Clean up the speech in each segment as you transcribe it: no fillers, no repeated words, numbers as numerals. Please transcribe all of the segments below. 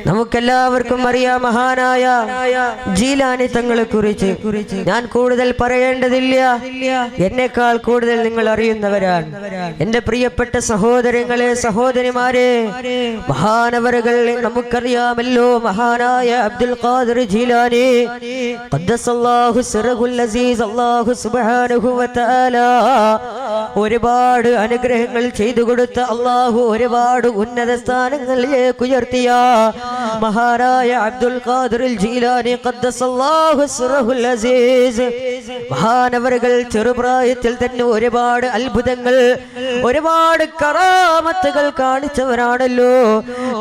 നമുക്കെല്ലാവർക്കും അറിയാം മഹാനായ ജീലാനി തങ്ങളെ കുറിച്ച് ഞാൻ കൂടുതൽ പറയേണ്ടതില്ല. എന്നെക്കാൾ കൂടുതൽ നിങ്ങൾ അറിയുന്നവരാണ്. എന്റെ പ്രിയപ്പെട്ട സഹോദരങ്ങളെ, സഹോദരിമാരെ, മഹാനവറുകൾ നമുക്കറിയാമല്ലോ. മഹാനായ അബ്ദുൽ ഖാദിർ ജീലാനി ഖദ്ദസല്ലാഹു സിറഹുൽ അസീസ്, അല്ലാഹു സുബ്ഹാനഹു വ തആല ഒരുപാട് അനുഗ്രഹങ്ങൾ ചെയ്തു കൊടുത്ത അല്ലാഹു ഒരുപാട് ഉന്നത സ്ഥാനങ്ങളിലേക്ക് ഉയർത്തിയ മഹാനായ അബ്ദുൽ ഖാദിർ ജീലാനി ഖദ്ദസല്ലാഹു സിറഹുൽ അസീസ് മഹാനവറുകൾ ചെറുപ്രായത്തിൽ തന്നെ ഒരുപാട് അത്ഭുതങ്ങൾ, ഒരുപാട് കറാമത്തുകൾ കാണിച്ചവരാണല്ലോ.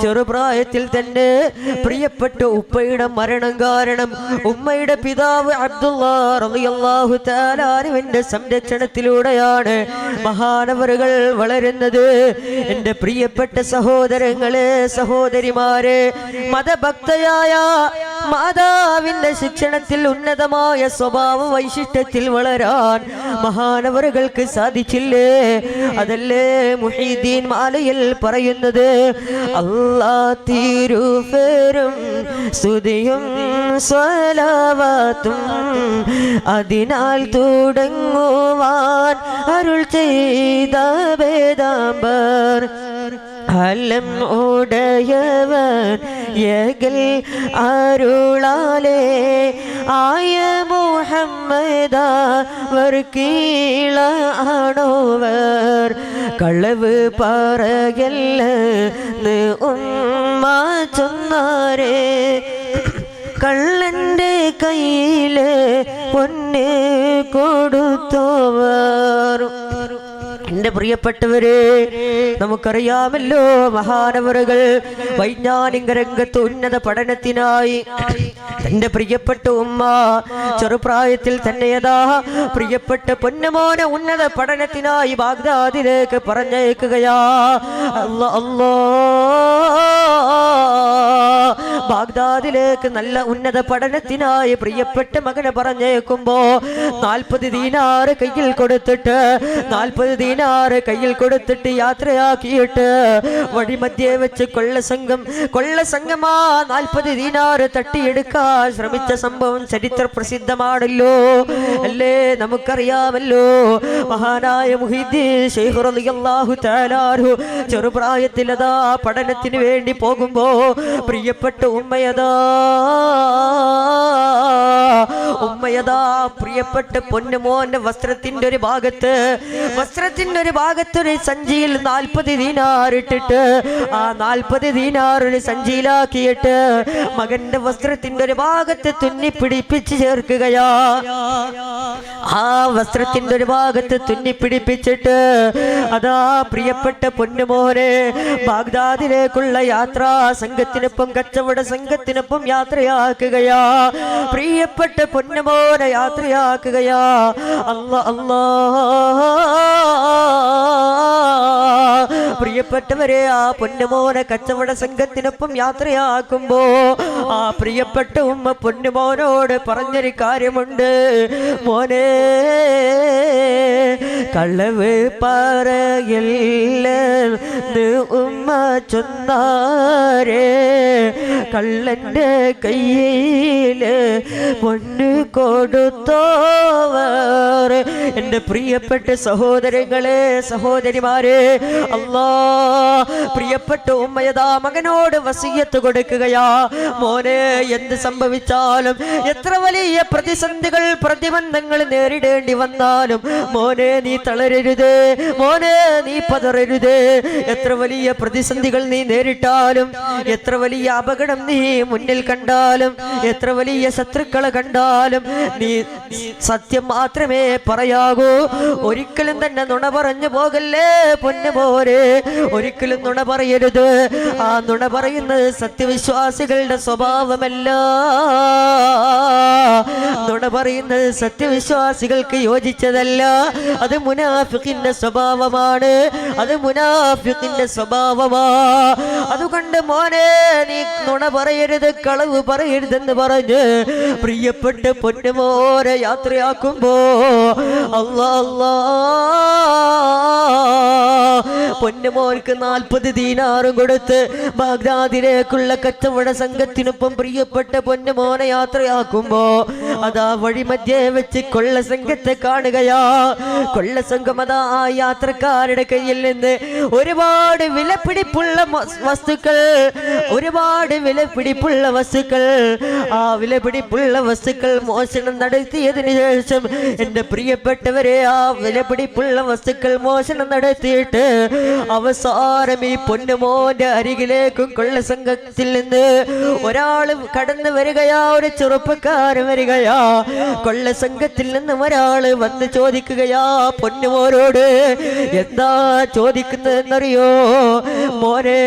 ചെറുപ്രായത്തിൽ തന്നെ പ്രിയപ്പെട്ട ഉപ്പയുടെ മരണം കാരണം ഉമ്മയുടെ പിതാവ് അബ്ദുല്ലാ റളിയല്ലാഹു തആല അൻഹുവിന്റെ സംരക്ഷണത്തിലൂടെയാണ് മഹാനവറുകൾ വളരുന്നത്. എന്റെ പ്രിയപ്പെട്ട സഹോദരങ്ങളെ, സഹോദരിമാരെ, മതഭക്തയായ മാതാവിന്റെ ശിക്ഷണത്തിൽ ഉന്നതമായ സ്വഭാവ വൈശിഷ്ട്യത്തിൽ വളരാൻ മഹാനവറുകൾക്ക് സാധിച്ചില്ലേ? അതല്ലേ മുഹീദ്ദീൻ മാലയിൽ പറയുന്നത്, അല്ലാ തിരുഫേരും സ്തുതിയും സ്വലാവത്തും അതിനാൽ തുടങ്ങുവാൻ അരുൾ ചെയ്ത വേദാംബർ അലം ഉടയവൻ യഗൽ അരുളാലേ ആയ മുഹമ്മദാവർ കീഴ ആണോവർ കളവ് പറയല്ലെന്ന് ഉമ്മ ചൊന്നാരേ കള്ളന്റെ കയ്യില് പൊന്ന് കൊടുത്തോവർ. എന്റെ പ്രിയപ്പെട്ടവരെ, നമുക്കറിയാമല്ലോ മഹാനവറുകൾ വൈജ്ഞാനിക രംഗത്ത് ഉന്നത പഠനത്തിനായി എന്റെ പ്രിയപ്പെട്ട ഉമ്മ ചെറുപ്രായത്തിൽ തന്നെയതാ പ്രിയപ്പെട്ട പൊന്നുമോനെ ഉന്നത പഠനത്തിനായി ബാഗ്ദാദിലേക്ക് പറഞ്ഞയക്കുകയാ. ബാഗ്ദാദിലേക്ക് നല്ല ഉന്നത പഠനത്തിനായി പ്രിയപ്പെട്ട മകനെ പറഞ്ഞേക്കുമ്പോ 40 ദീനാറ് കയ്യിൽ കൊടുത്തിട്ട് 40 ദീനാറ് കയ്യിൽ കൊടുത്തിട്ട് യാത്രയാക്കിയിട്ട് വഴിമധ്യേ വെച്ച് കൊള്ളസംഘമാ 40 ദീനാറ് തട്ടിയെടുക്കാൻ ശ്രമിച്ച സംഭവം ചരിത്ര പ്രസിദ്ധമാണല്ലോ, അല്ലേ? നമുക്കറിയാമല്ലോ മഹാനായ മുഹീദ്ദീൻ ശൈഖ് റളിയല്ലാഹു തആല അൻഹു ചെറുപ്രായത്തിൽ അതാ പഠനത്തിന് വേണ്ടി പോകുമ്പോ പ്രിയപ്പെട്ട ഉമ്മയതാ പ്രിയപ്പെട്ട പൊന്നുമോന്റെ വസ്ത്രത്തിന്റെ ഒരു ഭാഗത്ത് ഒരു സഞ്ചിയിൽ 40 ദീനാർ ഇട്ടിട്ട് ആ 40 ദീനാർ ഒരു സഞ്ചിയിലാക്കിയിട്ട് മകന്റെ വസ്ത്രത്തിന്റെ ഒരു ഭാഗത്ത് തുന്നി പിടിപ്പിച്ച് ചേർക്കുകയാ. ആ വസ്ത്രത്തിന്റെ ഒരു ഭാഗത്ത് തുന്നി പിടിപ്പിച്ചിട്ട് അതാ പ്രിയപ്പെട്ട പൊന്നുമോനെ ബാഗ്ദാദിലേക്കുള്ള യാത്രാ സംഘത്തിനൊപ്പം കച്ചവട സംഘത്തിനൊപ്പം യാത്രയാക്കുകയാ. പ്രിയപ്പെട്ട പൊന്നുമോനെ യാത്രയാക്കുകയാ. അല്ലാ പ്രിയപ്പെട്ടവരെ, ആ പൊന്നുമോനെ കച്ചവട സംഘത്തിനൊപ്പം യാത്രയാക്കുമ്പോ ആ പ്രിയപ്പെട്ട ഉമ്മ പൊന്നുമോനോട് പറഞ്ഞൊരു കാര്യമുണ്ട്. മോനെ, കളവ് പറയല്ലെന്ന് ഉമ്മ ചൊന്നാരേ കള്ളന്റെ കയ്യില് പൊന്ന് കൊടുത്തോവർ. എന്റെ പ്രിയപ്പെട്ട സഹോദരങ്ങളെ, സഹോദരിമാരെ, അല്ലാ പ്രിയപ്പെട്ട ഉമ്മയതാ മകനോട് വസിയത്ത് കൊടുക്കുകയാ. മോനെ, എന്ത് സംഭവിച്ചാലും എത്ര വലിയ പ്രതിസന്ധികൾ പ്രതിബന്ധങ്ങൾ നേരിടേണ്ടി വന്നാലും മോനെ നീ തളരരുത്, മോനെ നീ പതറരുത്. എത്ര വലിയ പ്രതിസന്ധികൾ നീ നേരിട്ടാലും, എത്ര വലിയ അപകടം നീ മുന്നിൽ കണ്ടാലും, എത്ര വലിയ ശത്രുക്കളെ കണ്ടാലും നീ സത്യം മാത്രമേ പറയാകൂ. ഒരിക്കലും തന്നെ നുണ പറഞ്ഞു പോകല്ലേ പൊന്നുമോനെ, ഒരിക്കലും നുണ പറയരുത്. ആ നുണ പറയുന്നത് സത്യവിശ്വാസികളുടെ സ്വഭാവമല്ല. നുണ പറയുന്നത് സത്യവിശ്വാസികൾക്ക് യോജിച്ചതല്ല. അത് മുനാഫിഖിന്റെ സ്വഭാവമാണ്, അത് മുനാഫിഖിന്റെ സ്വഭാവമാ. അതുകൊണ്ട് മോനെ, നീ നുണ പറയരുത്, കളവ് പറയരുതെന്ന് പറഞ്ഞ് പ്രിയപ്പെട്ട പൊന്നുമോനെ യാത്രയാക്കുമ്പോ അല്ലാ പൊന്നുമോൻക്ക് 40 ദീനാറും കൊടുത്ത് ബാഗ്ദാദിലേക്കുള്ള കച്ചവട സംഘത്തിനൊപ്പം പ്രിയപ്പെട്ട പൊന്നുമോനെ യാത്രയാക്കുമ്പോ അതാ വഴിമധ്യേ വെച്ച് കൊള്ള സംഘത്തെ കാണുകയാ. കൊള്ള സംഘം അതാ ആ യാത്രക്കാരുടെ കയ്യിൽ നിന്ന് ഒരുപാട് വിലപിടിപ്പുള്ള വസ്തുക്കൾ, ഒരുപാട് വിലപിടിപ്പുള്ള വസ്തുക്കൾ, ആ വിലപിടിപ്പുള്ള വസ്തുക്കൾ മോഷണം നടത്തിയതിനു ശേഷം എന്റെ പ്രിയപ്പെട്ടവരെ ആ വിലപിടിപ്പുള്ള വസ്തുക്കൾ മോഷണം നടത്തിയിട്ട് അവസാനം ഈ പൊന്നുമോന്റെ അരികിലേക്കും കൊള്ള സംഘത്തിൽ നിന്ന് ഒരാൾ കടന്നു വരികയാ. ഒരു ചെറുപ്പക്കാരൻ വരികയാ. കൊള്ള സംഘത്തിൽ നിന്ന് ഒരാള് വന്ന് ചോദിക്കുകയാ പൊന്നുമോനോട്. എന്താ ചോദിക്കുന്നതെന്നറിയോ? മോനെ,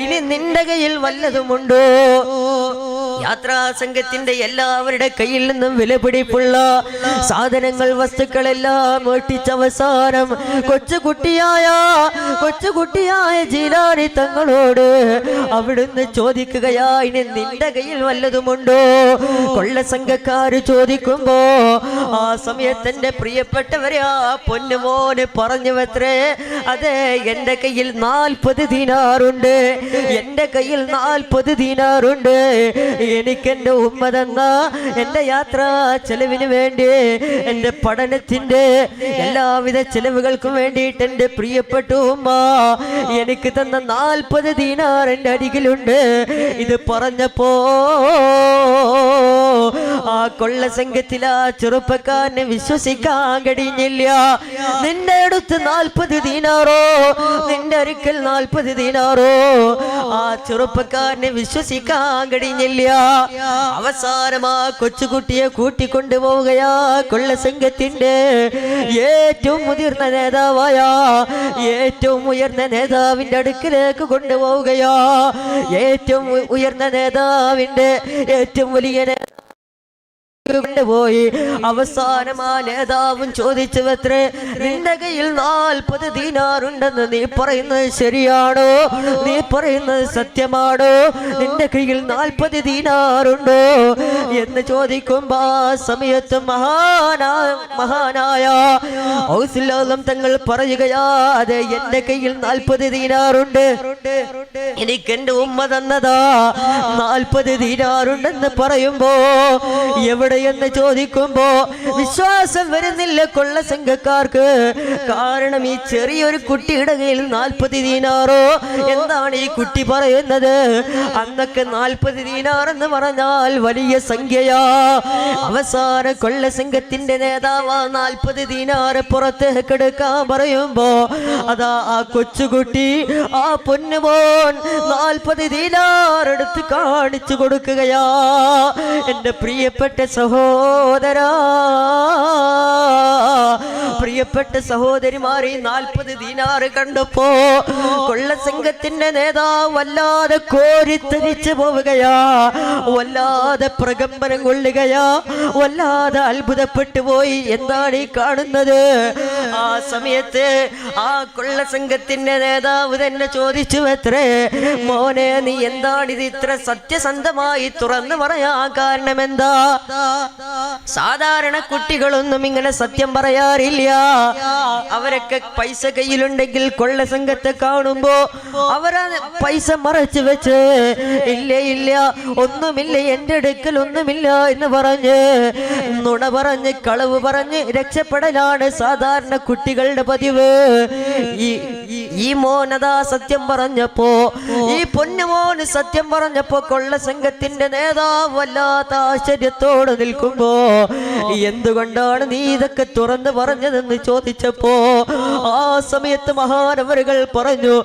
ഇനി നിന്റെ കയ്യിൽ വല്ലതുമുണ്ടോ? യാത്രാ സംഘത്തിന്റെ എല്ലാവരുടെ കയ്യിൽ നിന്നും വിലപിടിപ്പുള്ള സാധനങ്ങൾ, വസ്തുക്കളെല്ലാം ഒട്ടിച്ച അവസാനം കൊച്ചുകുട്ടിയായ ജീലാനി തങ്ങളോട് അവിടുന്ന് ചോദിക്കുകയാ, ഇനി നിന്റെ കയ്യിൽ വല്ലതുമുണ്ടോ? കൊള്ള സംഘക്കാര് ചോദിക്കുമ്പോ ആ സമയത്ത് എന്റെ പ്രിയപ്പെട്ടവരെ ആ പൊന്നുമോന് പറഞ്ഞുവത്രേ, അതെ എന്റെ കയ്യിൽ 40 ദീനാറുണ്ട്, എന്റെ കയ്യിൽ 40 ദീനാറുണ്ട്. എനിക്ക് എന്റെ ഉമ്മ തന്ന എന്റെ യാത്രാ ചെലവിന് വേണ്ടി, എന്റെ പഠനത്തിന്റെ എല്ലാവിധ ചെലവുകൾക്കും വേണ്ടിയിട്ട് എന്റെ പ്രിയപ്പെട്ട ഉമ്മ എനിക്ക് തന്ന 40 ദീനാർ എന്റെ അരികിലുണ്ട്. ഇത് പറഞ്ഞപ്പോ ആ കൊള്ള സംഘത്തിൽ ആ ചെറുപ്പക്കാരനെ വിശ്വസിക്കാൻ കഴിഞ്ഞില്ല. നിന്റെ അടുത്ത് 40 ദീനാറോ, നിന്റെ അരിക്കൽ 40 ദീനാറോ? ആ ചെറുപ്പക്കാരനെ വിശ്വസിക്കാൻ കഴിഞ്ഞില്ല. അവസാനം ആ കൊച്ചുകുട്ടിയെ കൂട്ടിക്കൊണ്ടു പോവുകയാ കൊള്ള സംഘത്തിന്റെ ഏറ്റവും മുതിർന്ന നേതാവായ, ഏറ്റവും ഉയർന്ന നേതാവിന്റെ അടുക്കിലേക്ക് കൊണ്ടുപോവുകയാ. ഏറ്റവും ഉയർന്ന നേതാവിന്റെ ഏറ്റവും വലിയ കൊണ്ടുപോയി അവസാനം ആ നേതാവും ചോദിച്ചുവത്രേ, നിന്റെ കയ്യിൽ 40 ദീനാറുണ്ടെന്ന് നീ പറയുന്നത് ശരിയാണോ? നീ പറയുന്നത് സത്യമാണോ? നിന്റെ കയ്യിൽ 40 ദീനാറുണ്ടോ എന്ന് ചോദിക്കുമ്പോ ആ സമയത്ത് മഹാനായ ഔസുൽ ആലം തങ്ങൾ പറയുകയാ, അതെ എന്റെ കയ്യിൽ 40 ദീനാറുണ്ട്, എനിക്ക് എന്റെ ഉമ്മ തന്നതാ 40 ദീനാറുണ്ടെന്ന് പറയുമ്പോ എവിടെ എന്ന് ചോദിക്കുമ്പോ വിശ്വാസം വരുന്നില്ല കൊള്ള സംഘക്കാർക്ക്. കാരണം ഈ ചെറിയൊരു കുട്ടിയുടെ കയ്യിൽ 40 ദീനാറോ? എന്താണ് ഈ കുട്ടി പറയുന്നത്? അന്നൊക്കെ 40 ദീനാർ എന്ന് പറഞ്ഞാൽ വലിയ സംഖ്യയാ. അവസാന കൊള്ള സംഘത്തിന്റെ നേതാവ് 40 ദീനാറ് പുറത്തേക്ക് എടുക്കാൻ പറയുമ്പോ അതാ ആ കൊച്ചുകുട്ടി, ആ പൊന്നുമോൻ 40 ദീനാർ എടുത്ത് കാണിച്ചു കൊടുക്കുകയാ. എന്റെ പ്രിയപ്പെട്ട സഹോദരാ, പ്രിയപ്പെട്ട സഹോദരിമാരെ, 40 ദീനാറ് കണ്ടപ്പോ കൊള്ള സംഘത്തിന്റെ നേതാവ് വല്ലാതെ കോരിത്തരിച്ചു പോവുകയാ, വല്ലാതെ പ്രകമ്പനം കൊള്ളുകയാ, വല്ലാതെ അത്ഭുതപ്പെട്ടു പോയി. എന്താണ് ഈ കാണുന്നത്? ആ സമയത്ത് ആ കൊള്ള സംഘത്തിന്റെ നേതാവ് തന്നെ ചോദിച്ചു അത്രേ, മോനെ നീ എന്താണിത് ഇത്ര സത്യസന്ധമായി തുറന്നു പറയാൻ കാരണം എന്താ? സാധാരണ കുട്ടികളൊന്നും ഇങ്ങനെ സത്യം പറയാറില്ല. അവരൊക്കെ പൈസ കയ്യിലുണ്ടെങ്കിൽ കൊള്ള സംഘത്തെ കാണുമ്പോ അവരാ പൈസ മറച്ചു വെച്ച് ഇല്ല ഒന്നുമില്ല, എന്റെ അടുക്കൽ ഒന്നുമില്ല എന്ന് പറഞ്ഞ് നുണ പറഞ്ഞ് കളവ് പറഞ്ഞ് രക്ഷപ്പെടലാണ് സാധാരണ കുട്ടികളുടെ പതിവ്. ഈ മോനതാ സത്യം പറഞ്ഞപ്പോ, ഈ പൊന്നുമോന് സത്യം പറഞ്ഞപ്പോ കൊള്ള സംഘത്തിന്റെ നേതാവ് വല്ലാത്ത ആശ്ചര്യത്തോടെ നിൽക്കുമ്പോ, എന്തുകൊണ്ടാണ് നീ ഇതൊക്കെ തുറന്നു പറഞ്ഞതെന്ന് ചോദിച്ചപ്പോ ആ സമയത്ത് മഹാനവറുകൾ പറഞ്ഞു,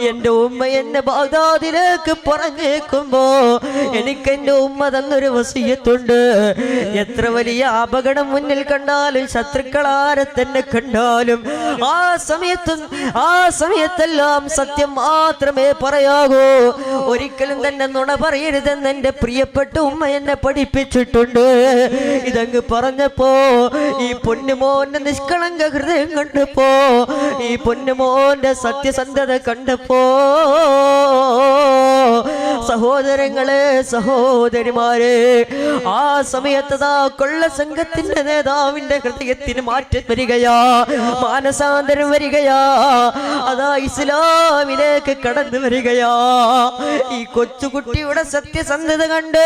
എന്റെ ഉമ്മ എന്നെ ബാഗ്ദാദിലേക്ക് പറഞ്ഞേക്കുമ്പോ എനിക്ക് എന്റെ ഉമ്മ തന്നൊരു വസിയത്തുണ്ട്. എത്ര വലിയ അപകടം മുന്നിൽ കണ്ടാലും, ശത്രുക്കളാരെ തന്നെ കണ്ടാലും ആ സമയത്തെല്ലാം സത്യം മാത്രമേ പറയാകൂ. ഒരിക്കലും തന്നെ നുണ പറയരുതെന്ന് എന്റെ പ്രിയപ്പെട്ട ഉമ്മ എന്നെ പഠിപ്പിച്ചിട്ടുണ്ട്. ഇതങ്ങ് പറഞ്ഞപ്പോ ഈ പൊന്നുമോന്റെ നിഷ്കളങ്ക ഹൃദയം കണ്ടപ്പോ, ഈ പൊന്നുമോന്റെ സത്യസന്ധത കണ്ടപ്പോ സഹോദരങ്ങളെ, സഹോദരിമാരെ, ആ സമയത്തതാ കൊള്ള സംഘത്തിന്റെ നേതാവിന്റെ ഹൃദയത്തിന് മാറ്റം വരികയാ, മാനസാന്തരം വരികയാ, അതാ ഇസ്ലാമിലേക്ക് കടന്നു വരികയാ. ഈ കൊച്ചുകുട്ടിയുടെ സത്യസന്ധത കണ്ട്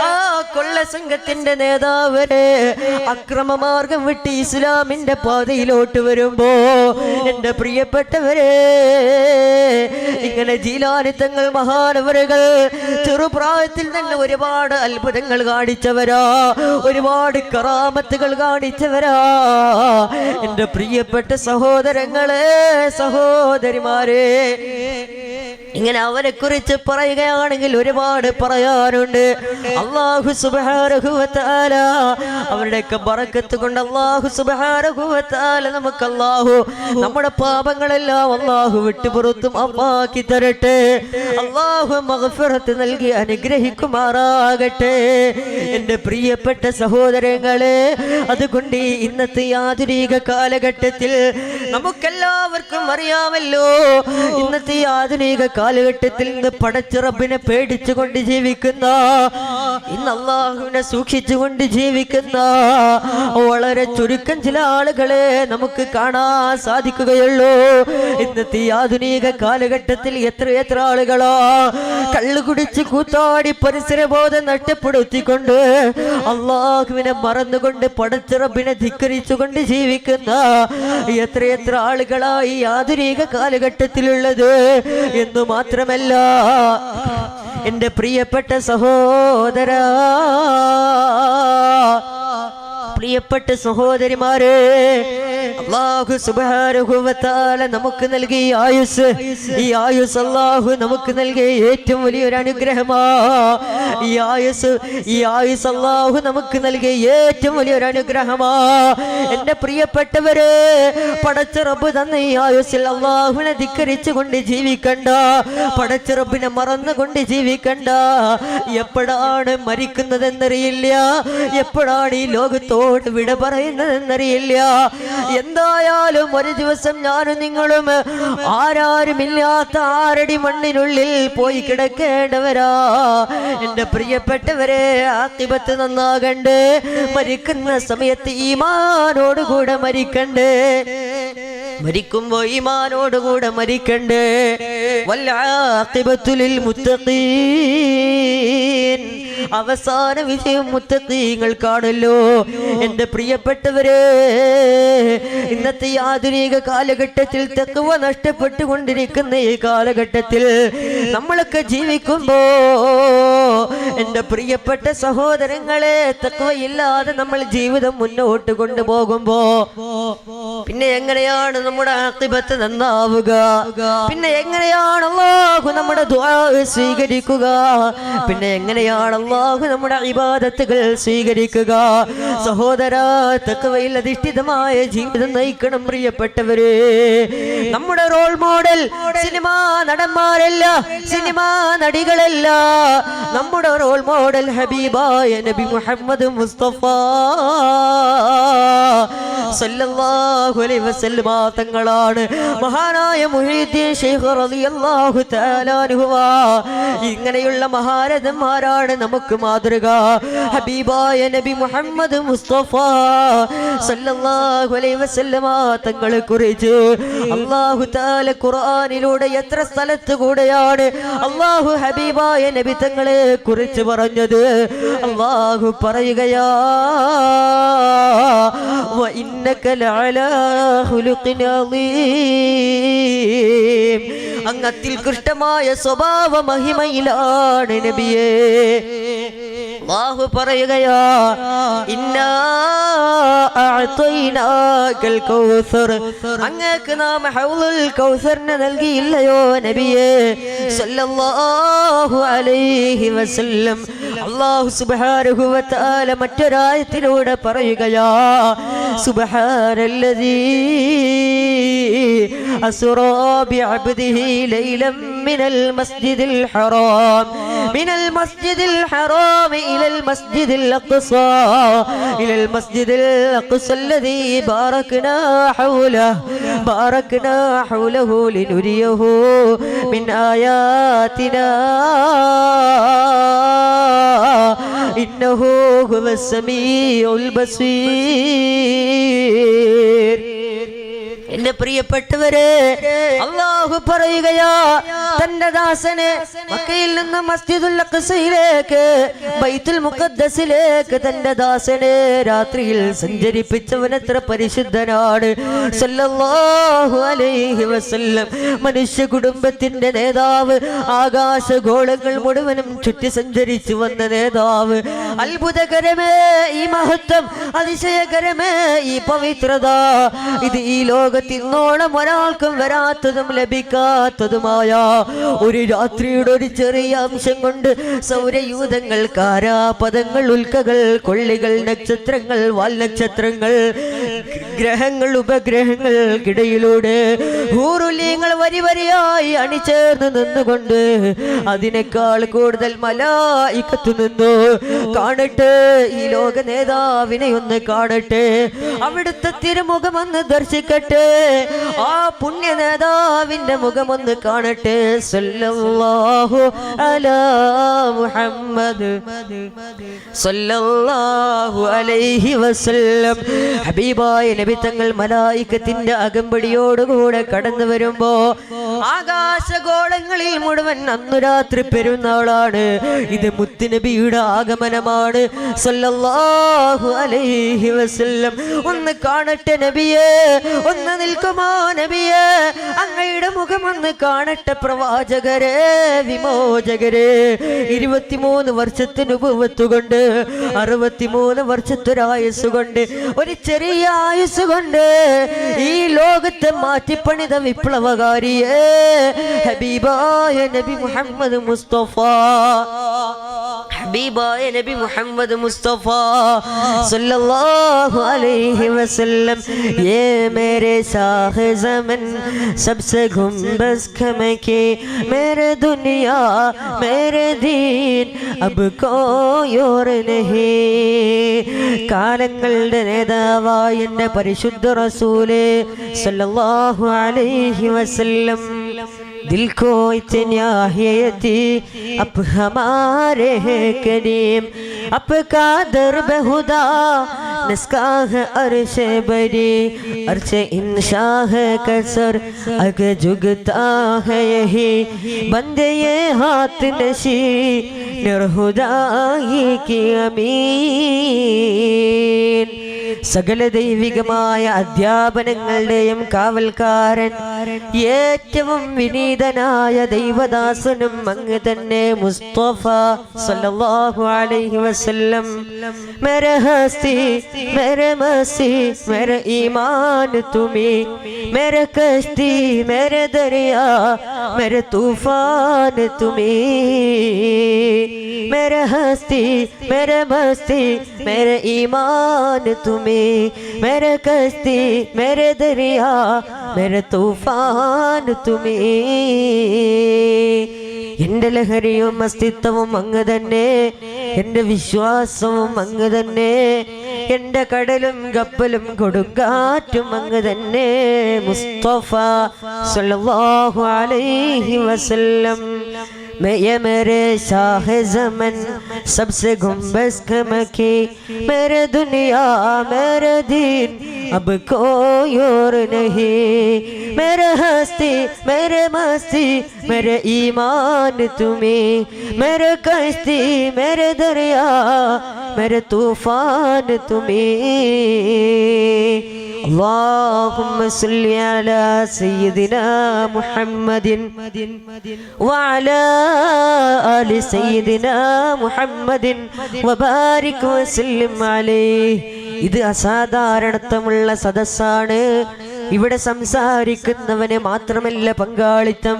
ആ കൊള്ള സംഘത്തിന്റെ നേതാവരെ അക്രമമാർഗം വിട്ട് ഇസ്ലാമിന്റെ പാതയിലോട്ട് വരുമ്പോ എന്റെ പ്രിയപ്പെട്ടവരെ, ഇങ്ങനെ ജീലാനി തങ്ങൾ മഹാനവറുകൾ ചെറുപ്രായത്തിൽ തന്നെ ഒരുപാട് അത്ഭുതങ്ങൾ കാണിച്ചവരാ, ഒരുപാട് കറാമത്തുകൾ കാണിച്ചവരാ. എന്റെ പ്രിയപ്പെട്ട സഹോദരങ്ങളെ, സഹോദരിമാരെ, ഇങ്ങനെ അവരെ കുറിച്ച് പറയുകയാണെങ്കിൽ ഒരുപാട് പറയാനുണ്ട്. അല്ലാഹു സുബ്ഹാനഹു വ തആല അവരുടെയൊക്കെ ബറക്കത്ത് കൊണ്ട് അല്ലാഹു സുബ്ഹാനഹു വ തആല നമുക്ക് നമ്മുടെ പാപങ്ങളെല്ലാം അല്ലാഹു വിട്ടുപുറത്തും അമ്മാക്കി തരട്ടെ. അല്ലാഹു മഗ്ഫിറത്ത് നൽകി അനുഗ്രഹിക്കുമാറാകട്ടെ. എൻ്റെ പ്രിയപ്പെട്ട സഹോദരങ്ങളെ, അതുകൊണ്ട് ഇന്നത്തെ ആധുനിക കാലഘട്ടത്തിൽ നമുക്കെല്ലാവർക്കും അറിയാമല്ലോ, ഇന്നത്തെ ആധുനിക കാലഘട്ടത്തിൽ നിന്ന് പടച്ച റബ്ബിനെ പേടിച്ചുകൊണ്ട് ജീവിക്കുന്ന, ഇന്ന് അല്ലാഹുവിനെ സൂക്ഷിച്ചുകൊണ്ട് ജീവിക്കുന്ന വളരെ ചുരുക്കം ചില ആളുകളെ നമുക്ക് കാണാൻ സാധിക്കുകയുള്ളൂ. ഇന്നത്തെ ആധുനിക കാലഘട്ടത്തിൽ എത്ര ആളുകളാ കള്ളു കുടിച്ച് കൂത്താടി പരിസരബോധം നഷ്ടപ്പെടുത്തിക്കൊണ്ട് അല്ലാഹുവിനെ മറന്നുകൊണ്ട് പടച്ച റബ്ബിനെ ധിക്കരിച്ചുകൊണ്ട് ജീവിക്കുന്ന എത്ര ആളുകളാ ഈ ആധുനിക കാലഘട്ടത്തിലുള്ളത് എന്ന് മാത്രമല്ല, എൻ്റെ പ്രിയപ്പെട്ട സഹോദരാ, പ്രിയപ്പെട്ട സഹോദരിമാരെ, അല്ലാഹു സുബ്ഹാനഹു വ തആല നമുക്ക് നൽകിയ ആയുസ്, ഈ ആയുസ് അല്ലാഹു നമുക്ക് നൽകിയ ഏറ്റവും വലിയൊരു അനുഗ്രഹമാ. ഈ ആയുസ് അല്ലാഹു നമുക്ക് നൽകിയ ഏറ്റവും വലിയൊരു അനുഗ്രഹമാ. എൻ്റെ പ്രിയപ്പെട്ടവരെ, പടച്ച റബ്ബ് തന്ന ഈ ആയുസ്സിൽ അല്ലാഹുവിനെ ധിക്കരിച്ചുകൊണ്ട് ജീവിക്കണ്ട, പടച്ച റബ്ബിനെ മറന്നുകൊണ്ട് ജീവിക്കണ്ട. എപ്പോഴാണ് മരിക്കുന്നതെന്നറിയില്ല, എപ്പോഴാണ് ഈ ലോകത്തോട് വിട പറയുന്നതെന്നറിയില്ല. എന്തായാലും ഒരു ദിവസം ഞാനും നിങ്ങളും ആരാരുമില്ലാത്ത ആരടി മണ്ണിനുള്ളിൽ പോയി കിടക്കേണ്ടവരാ. എൻ്റെ പ്രിയപ്പെട്ടവരെ, ആഖിബത്ത് നന്നാകണ്ടേ, മരിക്കുന്ന സമയത്ത് ഈമാനോടുകൂടെ മരിക്കണ്ടേ, മരിക്കുമ്പോ ഈമാനോടുകൂടെ മരിക്കണ്ടേ. വൽആഖിബത്തു ലിൽ മുത്തഖീൻ, അവസാന വിജയം മുത്തഖീങ്ങൾക്കാണല്ലോ. എൻ്റെ പ്രിയപ്പെട്ടവരെ, ഇന്നത്തെ ആധുനിക കാലഘട്ടത്തിൽ തഖ്വ നഷ്ടപ്പെട്ടുകൊണ്ടിരിക്കുന്ന ഈ കാലഘട്ടത്തിൽ നമ്മളൊക്കെ ജീവിക്കുമ്പോ, എൻ്റെ പ്രിയപ്പെട്ട സഹോദരങ്ങളെ, തഖ്വയില്ലാതെ നമ്മൾ ജീവിതം മുന്നോട്ട് കൊണ്ടുപോകുമ്പോ പിന്നെ എങ്ങനെയാണ് നമ്മുടെ ആഖിബത്ത് നന്നാവുക? പിന്നെ എങ്ങനെയാണ് അല്ലാഹു നമ്മുടെ ദുആ സ്വീകരിക്കുക? പിന്നെ എങ്ങനെയാണ് അല്ലാഹു നമ്മുടെ ഇബാദത്തുകൾ സ്വീകരിക്കുക? സഹോദരാ, തഖ്വയിൽ അധിഷ്ഠിതമായ ജീവിതം നയിക്കണം പ്രിയപ്പെട്ടവരെ. നമ്മുടെ റോൾ മോഡൽ സിനിമാ നടന്മാരല്ല, സിനിമാ നടികളല്ല. നമ്മുടെ റോൾ മോഡൽ ഹബീബായ നബി മുഹമ്മദ് മുസ്തഫ സല്ലല്ലാഹു അലൈഹി വസല്ലമ തങ്ങളാണ്. മഹാനായ മുഹീദ്ദീൻ ശൈഖ് റളിയല്ലാഹു തആല അൻഹു, ഇങ്ങനെയുള്ള മഹാരഥന്മാരാണ് നമുക്ക് മാതൃക. ഹബീബായ നബി മുഹമ്മദ് മുസ്തഫ സല്ലല്ലാഹു അലൈഹി വസല്ലമ തങ്ങളെ കുറിച്ച് അല്ലാഹു തആല ഖുർആനിലൂടെ എത്ര സ്ഥലത്ത് കൂടെയാണ് അല്ലാഹു ഹബീബായ നബി തങ്ങളെ കുറിച്ച് പറഞ്ഞത്. അല്ലാഹു പറയുകയാ, വ ഇന്നക ലഅലാ ഖുലുഖിൻ അളീം, അങ്ങ് അത്യുത്കൃഷ്ടമായ സ്വഭാവ മഹിമയിലാണ് നബിയേ. അല്ലാഹു പറയുകയാ, ഇന്നാ അഅതൈനാകൽ കൗസർ, അങ്ങേക്ക് നാം ഹൗലുൽ കൗസറിനെ നൽകിയില്ലയോ നബിയേ സല്ലല്ലാഹു അലൈഹി വസല്ലം. അല്ലാഹു സുബ്ഹാനഹു വ തആല മറ്റൊരായത്തിലൂടെ പറയുകയാ സുബ്ഹാനല്ലദീ അസ്റാ ബിഅബ്ദിഹി ലൈലൻ മിനൽ മസ്ജിദിൽ ഹറാം ഇലൽ മസ്ജിദിൽ അഖ്സാ الذي باركنا حوله لنريه من آياتنا إنه هو السميع البصير. എന്റെ പ്രിയപ്പെട്ടവരെ, അല്ലാഹു പറയുകയാ തന്റെ ദാസനെ മക്കയിൽ നിന്ന് മസ്ജിദുൽ അഖ്സയിലേക്ക് ബൈത്തുൽ മുഖദ്ദസിലേക്ക് തന്റെ ദാസനെ രാത്രിയിൽ സഞ്ചരിപ്പിച്ചവൻ എത്ര പരിശുദ്ധനാണ്. സല്ലല്ലാഹു അലൈഹി വസല്ലം മനുഷ്യ കുടുംബത്തിന്റെ നേതാവ്, ആകാശഗോളങ്ങൾ മുഴുവനും ചുറ്റി സഞ്ചരിച്ചു വന്ന നേതാവ്. അത്ഭുതകരമേ ഈ മഹത്വം, അതിശയകരമേ ഈ പവിത്രത, ഇത് ഈ ലോകത്ത് ഇന്നോളം ഒരാൾക്കും വരാത്തതും ലഭിക്കാത്തതുമായ ഒരു രാത്രിയുടെ ഒരു ചെറിയ അംശം കൊണ്ട് സൗരയൂഥങ്ങൾ, കാരാപദങ്ങൾ, ഉൽക്കകൾ, കൊള്ളികൾ, നക്ഷത്രങ്ങൾ, വാൽനക്ഷത്രങ്ങൾ, ഗ്രഹങ്ങൾ, ഉപഗ്രഹങ്ങൾക്കിടയിലൂടെ ഹൂറുലീങ്ങൾ വരി വരിയായി അണിചേർന്ന് നിന്നുകൊണ്ട് അതിനേക്കാൾ കൂടുതൽ മലായികത്ത് നിന്നു കാണട്ടെ, ഈ ലോക നേതാവിനെ ഒന്ന് കാണട്ടെ, അവിടുത്തെ തിരുമുഖമൊന്ന് ദർശിക്കട്ടെ, ആ പുണ്യ നേതാവിന്റെ മുഖമൊന്ന് കാണട്ടെ. സല്ലല്ലാഹു അലാ മുഹമ്മദ് സല്ലല്ലാഹു അലൈഹി വസല്ലം. ഹബീബായ നബി തങ്ങൾ മലായികത്തിന്റെ അകമ്പടിയോടുകൂടെ കടന്നു വരുമ്പോ ആകാശഗോളങ്ങളിൽ മുഴുവൻ അന്നു രാത്രി പെരുന്നാളാണ്. ഇത് മുത്തുനബിയുടെ ആഗമനമാണ്. സല്ലല്ലാഹു അലൈഹി വസല്ലം. ഒന്ന് കാണട്ടെ നബിയേ, ഒന്ന് നിൽക്കുമോ നബിയേ, അങ്ങയുടെ മുഖം ഒന്ന് കാണട്ടെ പ്രവാചകരെ, വിമോചകരെ. 23 വർഷത്തിന് ഉപവത്തുകൊണ്ട്, 63 വർഷത്തൊരായുസുകൊണ്ട്, ഒരു ചെറിയ ആയുസുകൊണ്ട് ഈ ലോകത്തെ മാറ്റിപ്പണിത വിപ്ലവകാരിയെ ഹബീബായ നബി മുഹമ്മദ് മുസ്തഫ, ഹബീബായ നബി മുഹമ്മദ് മുസ്തഫ സല്ലല്ലാഹു അലൈഹി വസല്ലം. യേ മേരെ शाह ज़मन सबसे गुंबज खमके मेरे दुनिया मेरे दीन अब कोई और नहीं. കാലങ്ങളുടെ നേതാവായ എൻ്റെ പരിശുദ്ധ റസൂലേ സല്ലല്ലാഹു അലൈഹി വസല്ലം. दिल को इतनी आहियती अब हमारे है करीम, अब का दर बेहुदा निस्काह अर्श बरी, अर्श इंशाह कसर अग जुगता है यही, बंदे ये हाथ नशी निर्हुदाई की अमीन. സകല ദൈവികമായ അധ്യാപനങ്ങളുടെയും കാവൽക്കാരൻ, ഏറ്റവും വിനീതനായ ദൈവദാസനും അങ്ങ് തന്നെ മുസ്തഫ സല്ലല്ലാഹു അലൈഹി വസല്ലം. മേരെ ഹസ്തി മേരെ മസ്തി മേരെ ഈമാൻ തുമി, മേരെ കശ്തി മേരെ ദരിയാ മേരെ തൂഫാൻ തുമി, മേരെ ഹസ്തി മേരെ മസ്തി മേരെ ഈമാൻ തുമി, मेरे कश्ती मेरे दरिया मेरे तूफान तुमी. എൻ്റെ ലഹരിയും അസ്തിത്വവും അങ്ങ് തന്നെ, എൻ്റെ വിശ്വാസവും അങ്ങ് തന്നെ, എൻ്റെ കടലും കപ്പലും കൊടുങ്കാറ്റും അങ്ങ് തന്നെ മുസ്തഫ സല്ലല്ലാഹു അലൈഹി വസല്ലം. ये मेरे शाह ज़मन सबसे गुंबज खमकी, मेरे दुनिया मेरे दीन अब कोई और नहीं, मेरे हस्ती मेरे मस्ती मेरे ईमान तुम्हें, मेरे कश्ती मेरे दरिया मेरे तूफान तुम्हें. اللهم صل على سيدنا محمد وعلى آل سيدنا محمد وبارك وسلم عليه. ഇത് അസാധാരണത്വമുള്ള സദസ്സാണ്. ഇവിടെ സംസാരിക്കുന്നവന് മാത്രമല്ല പങ്കാളിത്തം,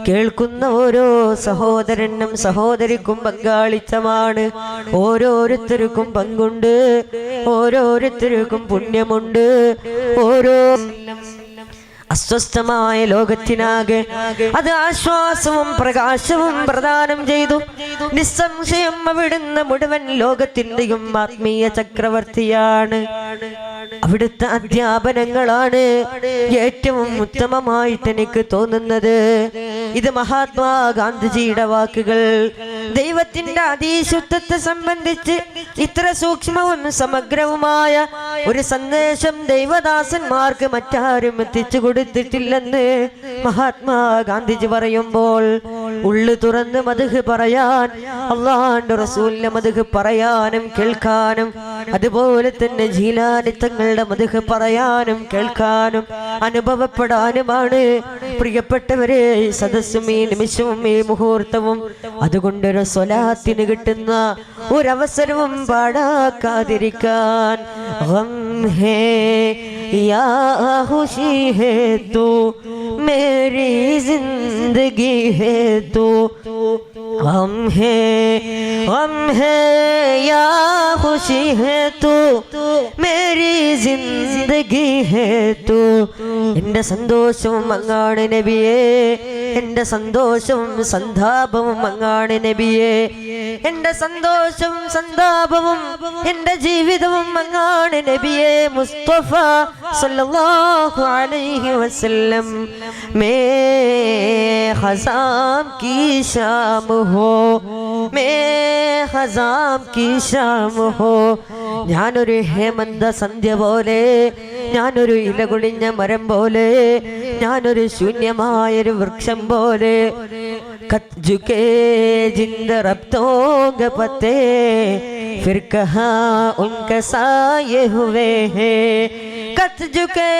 കേൾക്കുന്ന ഓരോ സഹോദരനും സഹോദരിക്കും പങ്കാളിത്തമാണ്. ഓരോരുത്തർക്കും പങ്കുണ്ട്, ഓരോരുത്തർക്കും പുണ്യമുണ്ട്. ഓരോ അസ്വസ്ഥമായ ലോകത്തിനാകെ അത് ആശ്വാസവും പ്രകാശവും പ്രദാനം ചെയ്തു. നിസ്സംശയം അവിടുന്ന് മുഴുവൻ ലോകത്തിന്റെയും ആത്മീയ ചക്രവർത്തിയാണ്. അവിടുത്തെ അധ്യാപനങ്ങളാണ് ഏറ്റവും ഉത്തമമായിട്ട് എനിക്ക് തോന്നുന്നത്. ഇത് മഹാത്മാഗാന്ധിജിയുടെ വാക്കുകൾ. ദൈവത്തിന്റെ അതിശുദ്ധത്തെ സംബന്ധിച്ച് ഇത്ര സൂക്ഷ്മവും സമഗ്രവുമായ ഒരു സന്ദേശം ദൈവദാസന്മാർക്ക് മറ്റാരും എത്തിച്ചു കൊടുത്തിട്ടില്ലെന്ന് മഹാത്മാഗാന്ധിജി പറയുമ്പോൾ ഉള്ളു തുറന്ന് മദ്ഹ് പറയാൻ, അല്ലാഹുവിന്റെ റസൂലിന്റെ മദ്ഹ് പറയാനും കേൾക്കാനും, അതുപോലെ തന്നെ ജീലാനി തങ്ങളുടെ മദ്ഹ് പറയാനും കേൾക്കാനും അനുഭവപ്പെടാനുമാണ് പ്രിയപ്പെട്ടവരെ സദസ്സും ഈ നിമിഷവും ഈ മുഹൂർത്തവും. അതുകൊണ്ടൊരു സ്വലാത്തിന് കിട്ടുന്ന ഒരവസരവും പാഴാക്കാതിരിക്കാൻ. या खुशी है तू मेरी जिंदगी है तू, गम है या खुशी है तू मेरी जिंदगी है तू. എന്റെ സന്തോഷവും അങ്ങാണ് നബിയേ, എന്റെ സന്തോഷവും സന്താപവും അങ്ങാണ് നബിയേ. എന്റെ സന്തോഷവും സന്താപവും എന്റെ ജീവിതവും അങ്ങാണ് നബിയേ മുസ്തഫ സല്ലല്ലാഹു അലൈഹി വസല്ലം. മേ ഖസാം കി ശാം ഹോ, മേ ഖസാം കി ശാം ഹോ. ഞാനൊരു ഹേമന്ത സന്ധ്യ പോലെ, ഞാനൊരു ഇലകുളിഞ്ഞ മരം പോലെ, ഞാനൊരു ശൂന്യമായൊരു വൃക്ഷം പോലെ. കത്ത് ജുകേ ജിന്ദ റബ്തോംഗ പത്തേ ഫിർ കഹാ ഉൻക സായേ ഹുവേ ഹേ. കത്ത് ജുകേ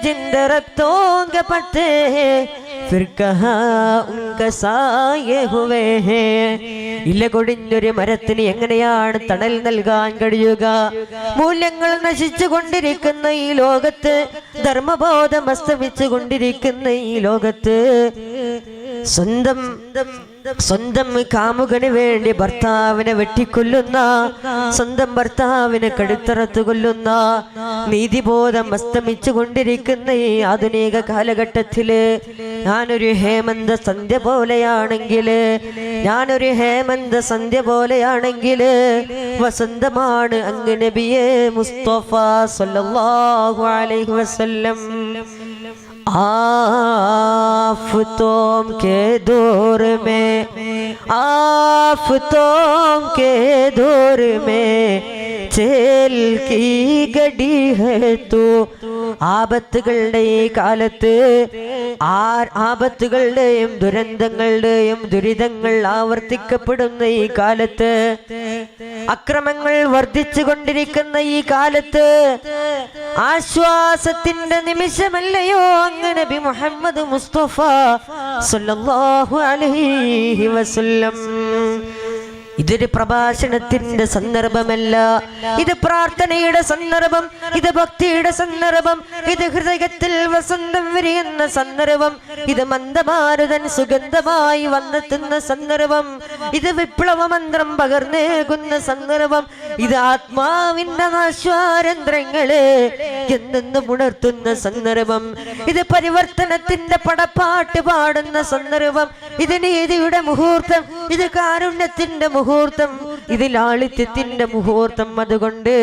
ജിന്ദ റബ്തോംഗ പത്തേ ഫിർ കഹാ ഉൻക സായേ ഹുവേ ഹേ. ഇല കൊടിഞ്ഞൊരു മരത്തിന് എങ്ങനെയാണ് തണൽ നൽകാൻ കഴിയുക? മൂല്യങ്ങൾ നശിച്ചു കൊണ്ടിരിക്കുന്ന ഈ ലോകത്ത്, ധർമ്മബോധം അസ്തമിച്ചു കൊണ്ടിരിക്കുന്ന ഈ ലോകത്ത്, സ്വന്തം കാമുകന് വേണ്ടി ഭർത്താവിനെ വെട്ടിക്കൊല്ലുന്ന, സ്വന്തം ഭർത്താവിനെ കഴുത്തറത്ത് കൊല്ലുന്ന, നീതിബോധം അസ്തമിച്ചു കൊണ്ടിരിക്കുന്ന ഈ ആധുനിക കാലഘട്ടത്തില് ഞാനൊരു ഹേമന്ത സന്ധ്യ പോലെയാണെങ്കില്, ഞാനൊരു ഹേമന്ത സന്ധ്യ പോലെയാണെങ്കില് വസന്തമാണ് അങ്ങ് നബിയേ മുസ്തഫ സല്ലല്ലാഹു അലൈഹി വസല്ലം. आफ़तों के दौर में, आफ़तों के दौर में चेल की गड़ी है तू. ആപത്തുകളുടെ ഈ കാലത്ത്, ആപത്തുകളുടെയും ദുരന്തങ്ങളുടെയും ദുരിതങ്ങൾ ആവർത്തിക്കപ്പെടുന്ന ഈ കാലത്ത്, അക്രമങ്ങൾ വർദ്ധിച്ചു കൊണ്ടിരിക്കുന്ന ഈ കാലത്ത് ആശ്വാസത്തിന്റെ നിമിഷമല്ലയോ അങ്ങ് നബി മുഹമ്മദ് മുസ്തഫ സല്ലല്ലാഹു അലൈഹി വസല്ലം. ഇതൊരു പ്രഭാഷണത്തിന്റെ സന്ദർഭമല്ല, ഇത് പ്രാർത്ഥനയുടെ സന്ദർഭം, ഇത് ഭക്തിയുടെ സന്ദർഭം, ഇത് ഹൃദയത്തിൽ വസന്തം വിരിയുന്ന സന്ദർഭം, ഇത് മന്ദമാരുതൻ സുഗന്ധമായി വന്നെത്തുന്ന സന്ദർഭം, ഇത് വിപ്ലവ മന്ത്രം പകർന്നേകുന്ന സന്ദർഭം, ഇത് ആത്മാവിന്റെ ആശ്വാരന്ത്രങ്ങളെ എന്നെന്നും ഉണർത്തുന്ന സന്ദർഭം, ഇത് പരിവർത്തനത്തിന്റെ പടപ്പാട്ട് പാടുന്ന സന്ദർഭം, ഇത് നീതിയുടെ മുഹൂർത്തം, ഇത് കാരുണ്യത്തിന്റെ മുഹൂർത്തം, ഇത് ലാളിത്യത്തിന്റെ മുഹൂർത്തം. അതുകൊണ്ട്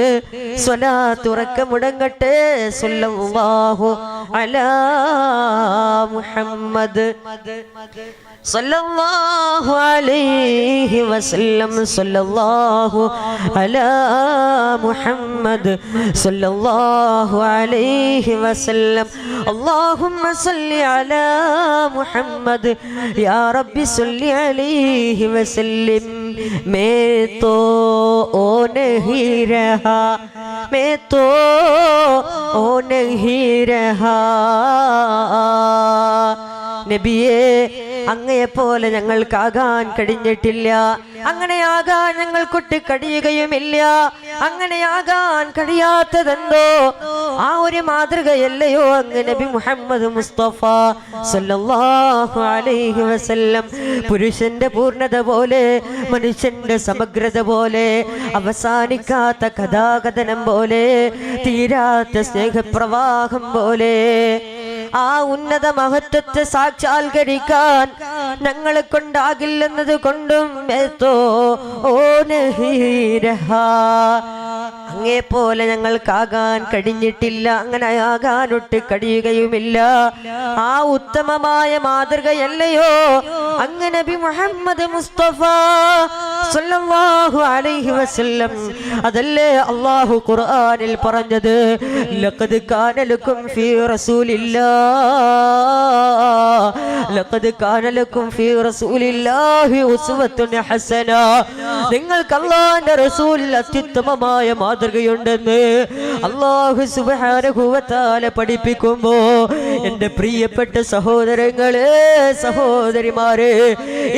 സ്വലാത്ത് ഉറക്കെ മുടങ്ങട്ടെ. സ്വല്ലല്ലാഹു അലാ മുഹമ്മദ് സല്ലല്ലാഹു അലൈഹി വസല്ലം. സല്ലല്ലാഹു അലാ മുഹമ്മദ് സല്ലല്ലാഹു അലൈഹി വസല്ലം. അല്ലാഹുമ്മ സല്ലി അലാ മുഹമ്മദ് യാ റബ്ബി സല്ലി അലൈഹി വസല്ലം. मैं तो ओ नहीं रहा, मैं तो ओ नहीं रहा. നബിയേ, അങ്ങയെപ്പോലെ ഞങ്ങൾക്കാകാൻ കഴിഞ്ഞിട്ടില്ല, അങ്ങനെയാകാൻ ഞങ്ങൾക്കൊട്ട് കഴിയുകയുമില്ല. അങ്ങനെയാകാൻ കഴിയാത്തതെന്തോ ആ ഒരു മാതൃകയല്ലയോ അങ്ങ് നബി മുഹമ്മദ് മുസ്തഫ സല്ലല്ലാഹു അലൈഹി വസല്ലം? പുരുഷന്റെ പൂർണ്ണത പോലെ, മനുഷ്യന്റെ സമഗ്രത പോലെ, അവസാനിക്കാത്ത കഥാകഥനം പോലെ, തീരാത്ത സ്നേഹപ്രവാഹം പോലെ ആ ഉന്നത മഹത്വത്തെ സാക്ഷാത്കരിക്കാൻ ഞങ്ങളെ കൊണ്ടാകില്ലെന്നത് കൊണ്ടും അങ്ങേ പോലെ ഞങ്ങൾക്കാകാൻ കഴിഞ്ഞിട്ടില്ല, അങ്ങനെ ആകാനൊട്ട് കഴിയുകയുമില്ല. ആ ഉത്തമമായ മാതൃകയല്ലയോ അങ്ങ് നബി മുഹമ്മദ് മുസ്തഫ സല്ലല്ലാഹു അലൈഹി വസല്ലം? അതല്ലേ അല്ലാഹു ഖുർആനിൽ പറഞ്ഞത്, ലഖദ് കാന ലക്കും ഫീ റസൂലില്ലാഹ് ലഖദ് കാന ലക്കും ഫീ റസൂലില്ലാഹി ഉസ്വത്തുൻ ഹസന. നിങ്ങൾക്ക് അല്ലാഹുവിന്റെ റസൂലിൽ അത്യുത്തമമായ മാതൃകയുണ്ടെന്ന് അല്ലാഹു സുബ്ഹാനഹു വ തആല പഠിപ്പിക്കുമ്പോ എൻ്റെ പ്രിയപ്പെട്ട സഹോദരങ്ങളെ, സഹോദരിമാരെ,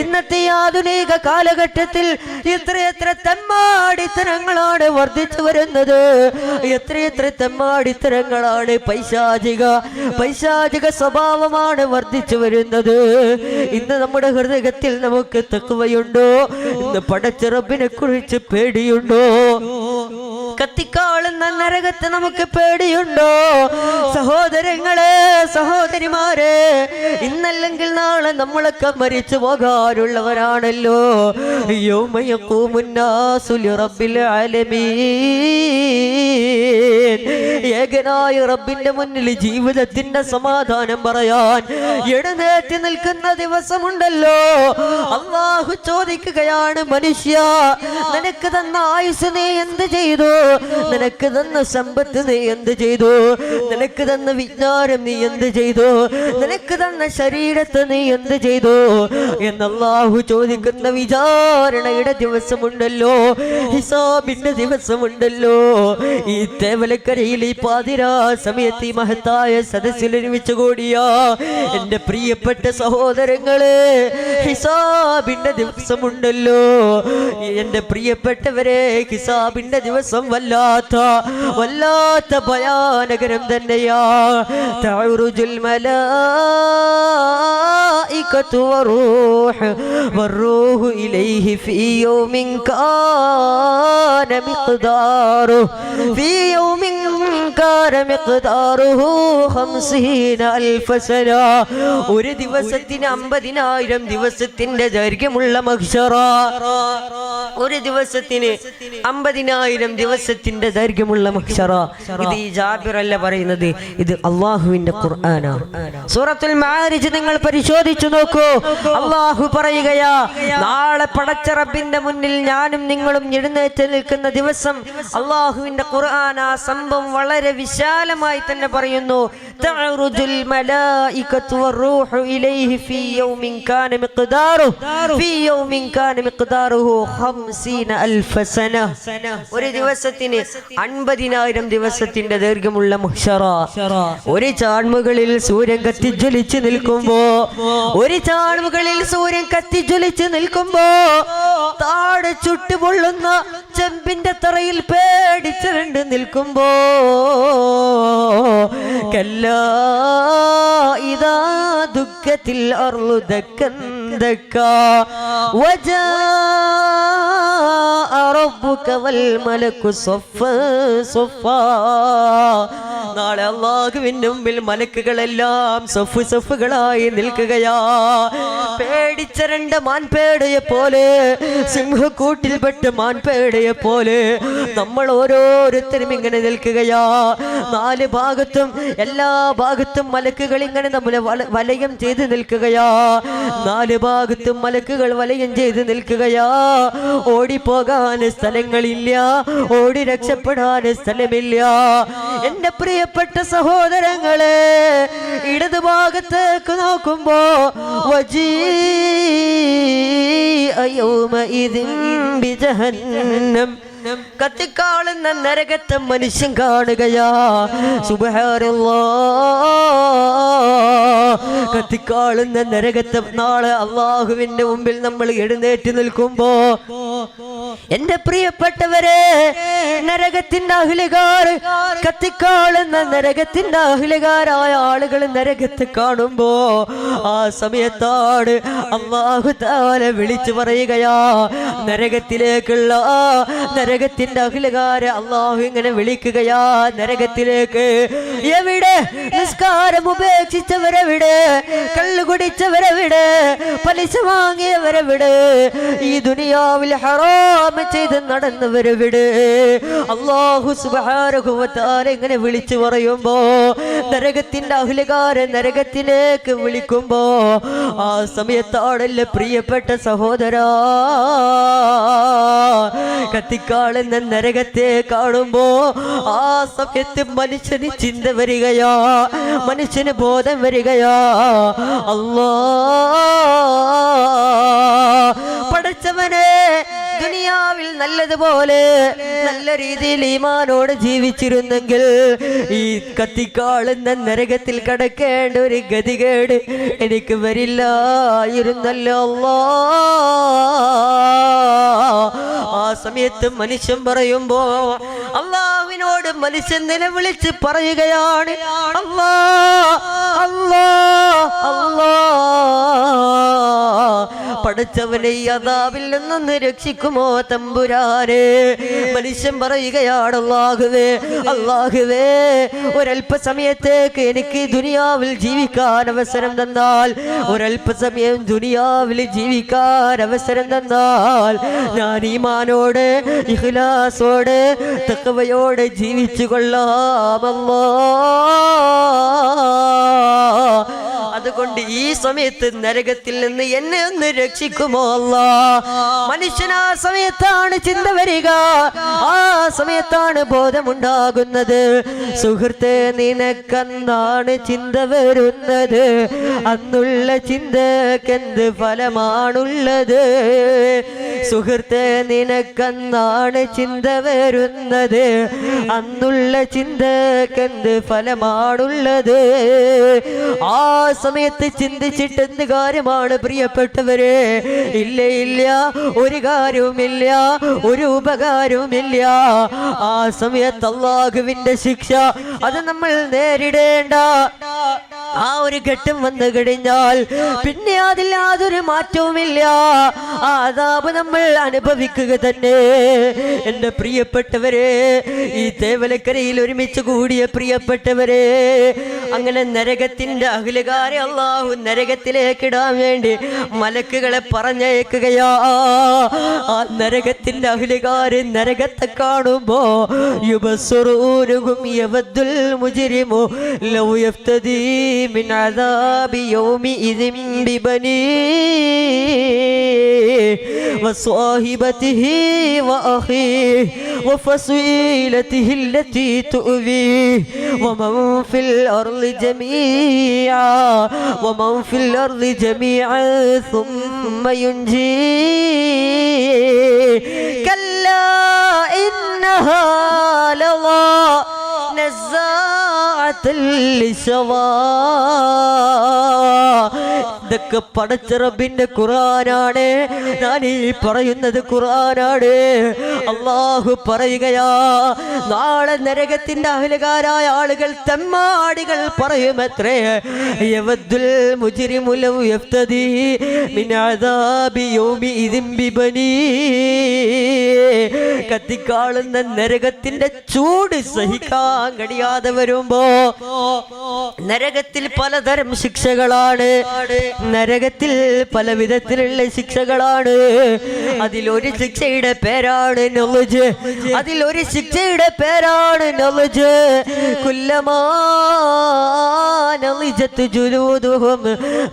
ഇന്നത്തെ ആധുനിക കാലഘട്ടത്തിൽ എത്രയെത്ര തെമ്മാടിത്തരങ്ങളാണ് വർദ്ധിച്ചു വരുന്നത്, എത്രയെത്ര തെമ്മാടിത്തരങ്ങളാണ്, പൈശാചിക സ്വഭാവമാണ് വർദ്ധിച്ചു വരുന്നത്. ഇന്ന് നമ്മുടെ ഹൃദയത്തിൽ നമുക്ക് തഖ്വയുണ്ടോ? ഇന്ന് പടച്ച റബ്ബിനെ കുറിച്ച് പേടിയുണ്ടോ? കത്തിക്കാളുന്ന നരകത്തെ നമുക്ക് പേടിയുണ്ടോ? സഹോദരങ്ങളെ, സഹോദരിമാരെ, ഇന്നല്ലെങ്കിൽ നാളെ നമ്മളൊക്കെ മരിച്ചു പോകാനുള്ളവരാണല്ലോ. യൗമ യഖൂമുന്നാസു ലിറബ്ബിൽ ആലമീൻ. ഏകനായ റബ്ബിന്റെ മുന്നിൽ ജീവിതത്തിന്റെ സമാധാനം പറയാൻ എഴുന്നേറ്റ് നിൽക്കുന്ന ദിവസമുണ്ടല്ലോ. അല്ലാഹു ചോദിക്കുകയാണ്, മനുഷ്യ, നിനക്ക് തന്ന ആയുസ് നീ എന്ത് ചെയ്തു? നിനക്ക് തന്ന സമ്പത്ത് നീ എന്ത് ചെയ്തു? നിനക്ക് തന്ന വിജ്ഞാനം നീ എന്ത് ചെയ്തു? നിനക്ക് തന്ന ശരീരത്തെ നീ എന്ത് ചെയ്തു എന്ന് അല്ലാഹു ചോദിക്കുന്ന വിചാരണയുടെ ദിവസമുണ്ടല്ലോ, ഹിസാബിന്റെ ദിവസമുണ്ടല്ലോ. ഈ തേവലക്കരയിൽ ഈ പാതിരാ സമയത്ത് ഈ മഹത്തായ സദസ്സിൽ ഒരുമിച്ച് കൂടിയ എന്റെ പ്രിയപ്പെട്ട സഹോദരങ്ങളെ, ഹിസാബിന്റെ ദിവസമുണ്ടല്ലോ. എന്റെ പ്രിയപ്പെട്ടവരെ, ഹിസാബിന്റെ ദിവസം വല്ലാത്ത ഭയാനകരം തന്നെയാ. തഅറുജുൽ മലായികതു വറൂഹു ഇലൈഹി ഫീ യൗമിൻ കാന മിഖ്ദാറുഹു 50000 സന. ഒരു ദിവസത്തിന് 50,000 ദിവസത്തിന്റെ ദൈർഘ്യമുള്ള മഹ്ശറ. ഒരു ദിവസത്തിന് 50,000 ദിവസത്തിന്റെ ദൈർഘ്യമുള്ള മഹ്ശറ. ഇത് ഈ ജാബിർ അല്ല പറയുന്നത്, ഇത് അല്ലാഹുവിന്റെ ഖുർആനാണ്. സൂറത്തുൽ മാരിജ് നിങ്ങൾ പരിശോധിച്ചു നോക്കൂ. അല്ലാഹു പറയുകയാ, നാളെ പടച്ച റബ്ബിന്റെ മുന്നിൽ ഞാനും നിങ്ങളും എഴുന്നേറ്റ് നിൽക്കുന്ന ദിവസം അല്ലാഹുവിന്റെ ഖുർആൻ ആ സംഭവം വളരെ വിശാലമായി തന്നെ പറയുന്നു. തഅറുജുൽ മലായികതു വറൂഹു ഇലൈഹി ഫീ യൗമിൻ കാന മിഖ്ദാറുഹു 50000 സന. ഒരു ദിവസത്തിന് 50,000 ദിവസത്തിന്റെ ദൈർഘ്യമുള്ള മഹ്ശറ. ഒരു ചാൺമുകളിൽ സൂര്യൻ കത്തിജ്വലിച്ച് നിൽക്കുമ്പോ താഴെ ചുട്ടുപൊള്ളുന്ന ചെമ്പിന്റെ തറയിൽ പേടിച്ചിരണ്ട് നിൽക്കുമ്പോ കല്ലാ ഇദാ ദുഃഖത്തിൽ അർളു ദക്കൻ ദക്കാ വജാ റബ്ബുക വൽ മലക്കു സഫ്ഫാ. നാളെ അല്ലാഹുവിന്റെ മുമ്പിൽ മലക്കുകളെല്ലാം സഫുകളായി നിൽക്കുകയാ. പേടിച്ചരണ്ട മാൻപേടയെ പോലെ, സിംഹക്കൂട്ടിൽപ്പെട്ട മാൻപേടയെ പോലെ നമ്മൾ ഓരോരുത്തരും ഇങ്ങനെ നിൽക്കുകയാ. നാല് ഭാഗത്തും, എല്ലാ ഭാഗത്തും മലക്കുകൾ ഇങ്ങനെ നമ്മളെ വലയം ചെയ്ത് നിൽക്കുകയാ. നാല് ഭാഗത്തും മലക്കുകൾ വലയം ചെയ്ത് നിൽക്കുകയാ. ഓടിപ്പോകാൻ സ്ഥലങ്ങളില്ല, ഓടി രക്ഷപ്പെടാൻ സ്ഥലമില്ല. എന്റെ പ്രിയപ്പെട്ട സഹോദരങ്ങളെ, ഇടതുഭാഗത്തേക്ക് നോക്കുമ്പോ വജീഅ യൗമഇദിൻ ബിജഹന്നം കത്തിക്കാളുന്ന നരകത്തെ മനുഷ്യൻ കാണുകയാ. സുബ്ഹാനല്ലാഹ്, കത്തിക്കാളുന്ന നരകത്തെ നാളെ അള്ളാഹുവിന്റെ മുമ്പിൽ നമ്മൾ എഴുന്നേറ്റ് നിൽക്കുമ്പോ എന്റെ പ്രിയപ്പെട്ടവരെ, നരകത്തിന്റെ അഹ്ലുകാർ, കത്തിക്കാളുന്ന നരകത്തിന്റെ അഹ്ലുകാരായ ആളുകൾ നരകത്തെ കാണുമ്പോ ആ സമയത്താണ് അല്ലാഹു തആല വിളിച്ചു പറയുകയാ, നരകത്തിലേക്കുള്ള നരകത്തിന്റെ അഹ്ലുകാരെ അല്ലാഹു ഇങ്ങനെ വിളിക്കുകയാ നരകത്തിലേക്ക്. എവിടെ? നിസ്കാരം ഉപേക്ഷിച്ചവരെവിടെ? കള്ളു കുടിച്ചവരെവിടെ? പലിശ വാങ്ങിയവരെവിടെ? ഈ ദുനിയാവിൽ ഹറാം ചെയ്ത് നടന്നവരെവിടെ? അല്ലാഹു സുബ്ഹാനഹു വ തആല ഇങ്ങനെ വിളിച്ചു പറയുമ്പോ നരകത്തിന്റെ അഹ്ലുകാരെ നരകത്തിലേക്ക് വിളിക്കുമ്പോ ആ സമയത്താണല്ലേ പ്രിയപ്പെട്ട സഹോദരാ, കത്തിക്കാളുന്ന നരകത്തെ കാണുമ്പോ ആ സമയത്ത് മനുഷ്യന് ചിന്ത വരികയാ, മനുഷ്യന് ബോധം വരികയാ. പടച്ചവനെ, ദുനിയാവിൽ നല്ലതുപോലെ നല്ല രീതിയിൽ ഈമാനോട് ജീവിച്ചിരുന്നെങ്കിൽ ഈ കത്തിക്കാളുന്ന നരകത്തിൽ കടക്കേണ്ട ഒരു ഗതികേട് എനിക്ക് വരില്ലായിരുന്നല്ലോ അല്ലാഹ്. ആ സമയത്ത് മനുഷ്യൻ പറയുമ്പോ അള്ളാഹുവിനോട് മനുഷ്യൻ നിലവിളിച്ച് പറയുകയാണ്, അല്ലാഹ് അല്ലാഹ് അല്ലാഹ്, പടച്ചവനെ ഈ അദാബിൽ നിന്നൊന്ന് രക്ഷിക്കുമോ തമ്പുരാനെ. മനുഷ്യൻ പറയുകയാണ്, അല്ലാഹുവേ അല്ലാഹുവേ, ഒരല്പസമയത്തേക്ക് എനിക്ക് ദുനിയാവിൽ ജീവിക്കാൻ അവസരം തന്നാൽ, ഒരല്പസമയം ദുനിയാവിൽ ജീവിക്കാൻ അവസരം തന്നാൽ ഞാൻ ഈമാനോട് ഇഖ്ലാസോട് തഖ്വയോടെ ജീവിച്ചു കൊള്ളാം അല്ലാഹ്. അതുകൊണ്ട് ഈ സമയത്ത് നരകത്തിൽ നിന്ന് എന്നെ ഒന്ന് രക്ഷിക്കുമോ അല്ലാഹ്. മനുഷ്യൻ ആ സമയത്താണ് ചിന്ത വരിക, ആ സമയത്താണ് ബോധമുണ്ടാകുന്നത്. സുഹൃത്തെ, നിനക്കെന്താണ് ചിന്ത വരുന്നത്? അന്നുള്ള ചിന്തക്കെന്ത് ഫലമാണുള്ളത്? സുഹൃത്തെ, നിനക്കെന്താണ് ചിന്ത വരുന്നത്? അന്നുള്ള ചിന്തക്കെന്ത് ഫലമാണുള്ളത്? ആ സമയത്ത് ചിന്തിച്ചിട്ട് എന്ത് കാര്യമാണ് പ്രിയപ്പെട്ടവരെ? ഇല്ല ഇല്ല, ഒരു കാര്യവുമില്ല, ഒരു ഉപകാരവുമില്ല. ആ സമയത്ത് അല്ലാഹുവിന്റെ ശിക്ഷ അത് നമ്മൾ നേരിടേണ്ട ആ ഒരു ഘട്ടം വന്നു കഴിഞ്ഞാൽ പിന്നെ അതിൽ യാതൊരു മാറ്റവുമില്ല. ആ അദാബ് നമ്മൾ അനുഭവിക്കുക തന്നെ. എന്റെ പ്രിയപ്പെട്ടവരെ, ഈ തേവലക്കരയിൽ ഒരുമിച്ച് കൂടിയ പ്രിയപ്പെട്ടവരെ, അങ്ങനെ നരകത്തിന്റെ അഹ്ലുകാരെ അല്ലാഹു നരകത്തിലേക്ക് ഇടാൻ വേണ്ടി മലക്കുകളെ പറഞ്ഞയക്കുകയാ. ആ നരകത്തിന്റെ അഹ്ലുകാരെ നരകത്തെ കാണുമ്പോ യുബസ്സുറൂനുഹും യവദ്ദുൽ മുജ്രിമു ലൗ യഫ്തദീ മിൻ അദാബി യൗമിഇദിൻ ബിബനീഹി വസ്വാഹിബതിഹി വഅഖീഹി വഫസീലതിഹി التي تؤويه ومن في الأرض جميعا ثم ينجيه كلا إنها لظى نزاعة للشوى. ഇതൊക്കെ പടച്ച റബ്ബിന്റെ ഖുർആനാണ്. ഞാൻ ഈ പറയുന്നത് ഖുർആനാണ്. അല്ലാഹു പറയുകയാ, നാളെ നരകത്തിന്റെ അഹ്ലുകാരായ ആളുകൾ തെമ്മാടികൾ പറയുമത്രേ, യവദ്ദുൽ മുജ്രിമു ലൗ യഫ്തദി മിൻ അദാബി യൗമിഇദിൻ ബിബനീഹി. കത്തിക്കാളുന്ന നരകത്തിന്റെ ചൂട് സഹിക്കാൻ കഴിയാതെ വരുമ്പോ നരകത്തിൽ പലതരം ശിക്ഷകളാണ്, നരകത്തിൽ പല വിധത്തിലുള്ള ശിക്ഷകളാണ്. അതിലൊരു ശിക്ഷയുടെ പേരാണ് നൗലജ്, അതിലൊരു ശിക്ഷയുടെ പേരാണ് നൗലജ്. കുല്ലമാ നളിജത്ത് ജുലൂദുഹും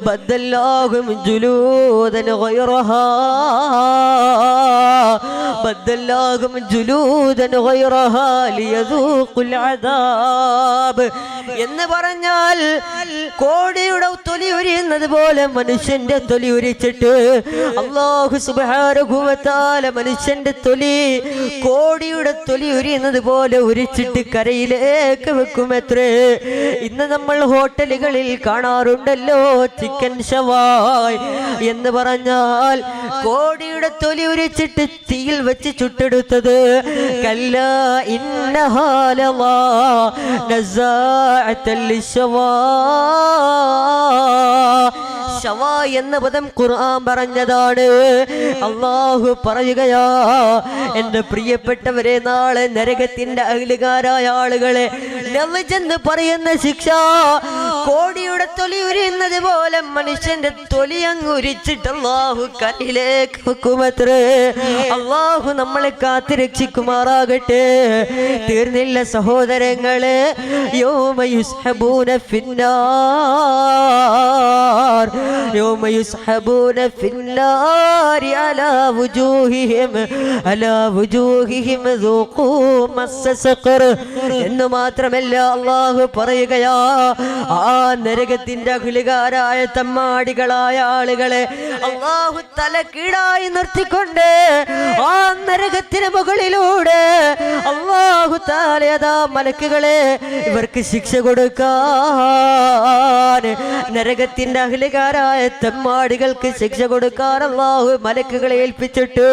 ബദ്ദല്ലാഹും ജുലൂദൻ ഗൈറഹാ. ബദ്ദല്ലാഹു ലഹും ജുലൂദൻ ഗൈറഹാ ലിയദൂഖുൽ അദാബ് എന്ന് പറഞ്ഞാൽ കോടിയുടെ തൊലി ഉരിയുന്നത് പോലെ മനുഷ്യന്റെ തൊലി ഉരിച്ചിട്ട് അല്ലാഹു സുബ്ഹാനഹു വ തആല മനുഷ്യന്റെ തൊലി കോടിയുടെ തൊലി ഉരിയുന്നത് പോലെ ഉരിച്ചിട്ട് കരയിലേക്ക് വെക്കുമത്രേ. ഇന്ന് നമ്മൾ ഹോട്ടലുകളിൽ കാണാറുണ്ടല്ലോ ചിക്കൻ ഷവായ് എന്ന് പറഞ്ഞാൽ കോടിയുടെ തൊലി ഉരിച്ചിട്ട് തീയിൽ വെച്ച് ചുട്ടെടുത്തത്. കല്ലാ ഇന്നഹാ ലളാ നസാഅത്തൽ ലിശ്ശവാ. ഷവ എന്ന പദം ഖുർആൻ പറഞ്ഞതാണ്. അല്ലാഹു പറയുകയാ, എന്റെ പ്രിയപ്പെട്ടവരെ, നാളെ നരകത്തിന്റെ അഹ്ലുകാരായ ആളുകളെ നവജെന്ന് പറയുന്ന ശിക്ഷ കോടിയുടെ തൊലി ഉരിയുന്നത് പോലെ മനുഷ്യന്റെ തൊലി അങ്ങ് ഉരിച്ചിട്ട് അല്ലാഹു കരയിലേക്ക് വെക്കുമത്രേ. അല്ലാഹു നമ്മളെ കാത്ത് രക്ഷിക്കുമാറാകട്ടെ. തീർന്നില്ല സഹോദരങ്ങളെ. യൗമ യുസ്ഹബൂന ഫിന്നാർ യൗമ യുസ്ഹബൂന ഫിന്നാർ അലാ വുജൂഹിഹിം ദൂഖൂ മസ്സ സഖർ എന്ന് മാത്രമല്ല അല്ലാഹു പറയുകയാ, ആ നരകത്തിന്റെ അഖിലുകാരായ തമ്മാടികളായ ആളുകളെ അല്ലാഹു തലകീഴായി നിർത്തിക്കൊണ്ട് ആ നരകത്തിന് മുകളിലൂടെ അല്ലാഹു തആല അതാ മലക്കുകളെ ഇവർക്ക് ശിക്ഷ കൊടുക്കാൻ, നരകത്തിന്റെ അഖിലുകാരായ തമ്മാടികൾക്ക് ശിക്ഷ കൊടുക്കാൻ അല്ലാഹു മലക്കുകളെ ഏൽപ്പിച്ചിട്ട്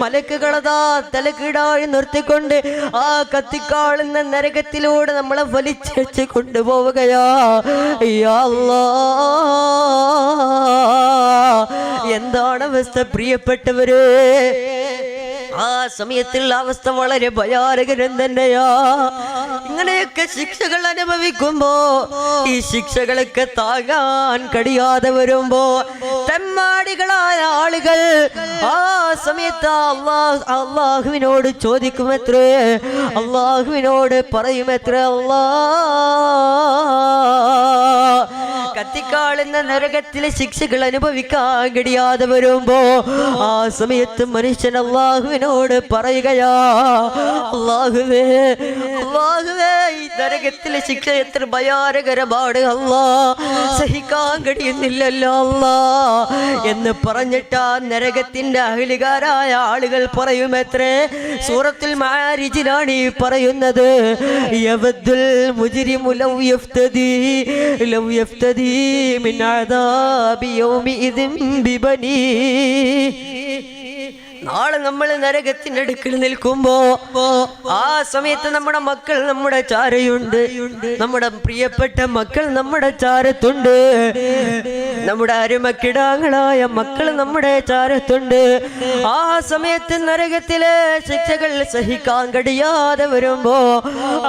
മലക്കുകളതാ തലകീഴായി നിർത്തിക്കൊണ്ട് ആ കത്തിക്കാളുന്ന നരകത്തിലൂടെ നമ്മളെ വലിച്ചു കൊണ്ടുപോവുകയാ. യാ അല്ലാഹ്, എന്താണ് അവസ്ഥ പ്രിയപ്പെട്ടവര്? ആ സമയത്തുള്ള അവസ്ഥ വളരെ ഭയാനകരം തന്നെയാ. ഇങ്ങനെയൊക്കെ ശിക്ഷകൾ അനുഭവിക്കുമ്പോ ഈ ശിക്ഷകളൊക്കെ താങ്ങാൻ കഴിയാതെ വരുമ്പോ തെമ്മാടികളായ ആളുകൾ ആ സമയത്ത് അള്ളാഹുവിനോട് ചോദിക്കുമത്രേ, അള്ളാഹുവിനോട് പറയുമത്രേ, കത്തിക്കാളുന്ന നരകത്തിലെ ശിക്ഷകൾ അനുഭവിക്കാൻ കഴിയാതെ വരുമ്പോ ആ സമയത്ത് മനുഷ്യൻ അള്ളാഹുവിനോട് പറയുകയാ, അള്ളാഹുവേ അള്ളാഹുവേ, ഈ നരകത്തിലെ ശിക്ഷ എത്ര ഭയാനകരമാണ് അല്ലാ, സഹിക്കാൻ കഴിയുന്നില്ലല്ലോ അല്ലാ എന്ന് പറഞ്ഞിട്ട് ആ നരകത്തിന്റെ അഹ്ലുകാരായ ആളുകൾ പറയുമത്രേ. സൂറത്തുൽ മാരിജിലാണ് ഈ പറയുന്നത്, യവദ്ദുൽ മുജ്രിമു ലൗ യഫ്തദി മിൻ അദാബി യൗമിഇദിൻ ബിബനി. നാളെ നമ്മൾ നരകത്തിന്റെ അടുക്കൽ നിൽക്കുമ്പോ ആ സമയത്ത് നമ്മുടെ മക്കൾ നമ്മുടെ ചാരയുണ്ട്, നമ്മുടെ പ്രിയപ്പെട്ട മക്കൾ നമ്മുടെ ചാരത്തുണ്ട്, നമ്മുടെ അരുമക്കിടാങ്ങളായ മക്കൾ നമ്മുടെ ചാരത്തുണ്ട്. ആ സമയത്ത് നരകത്തിലെ ശിക്ഷകൾ സഹിക്കാൻ കഴിയാതെ വരുമ്പോ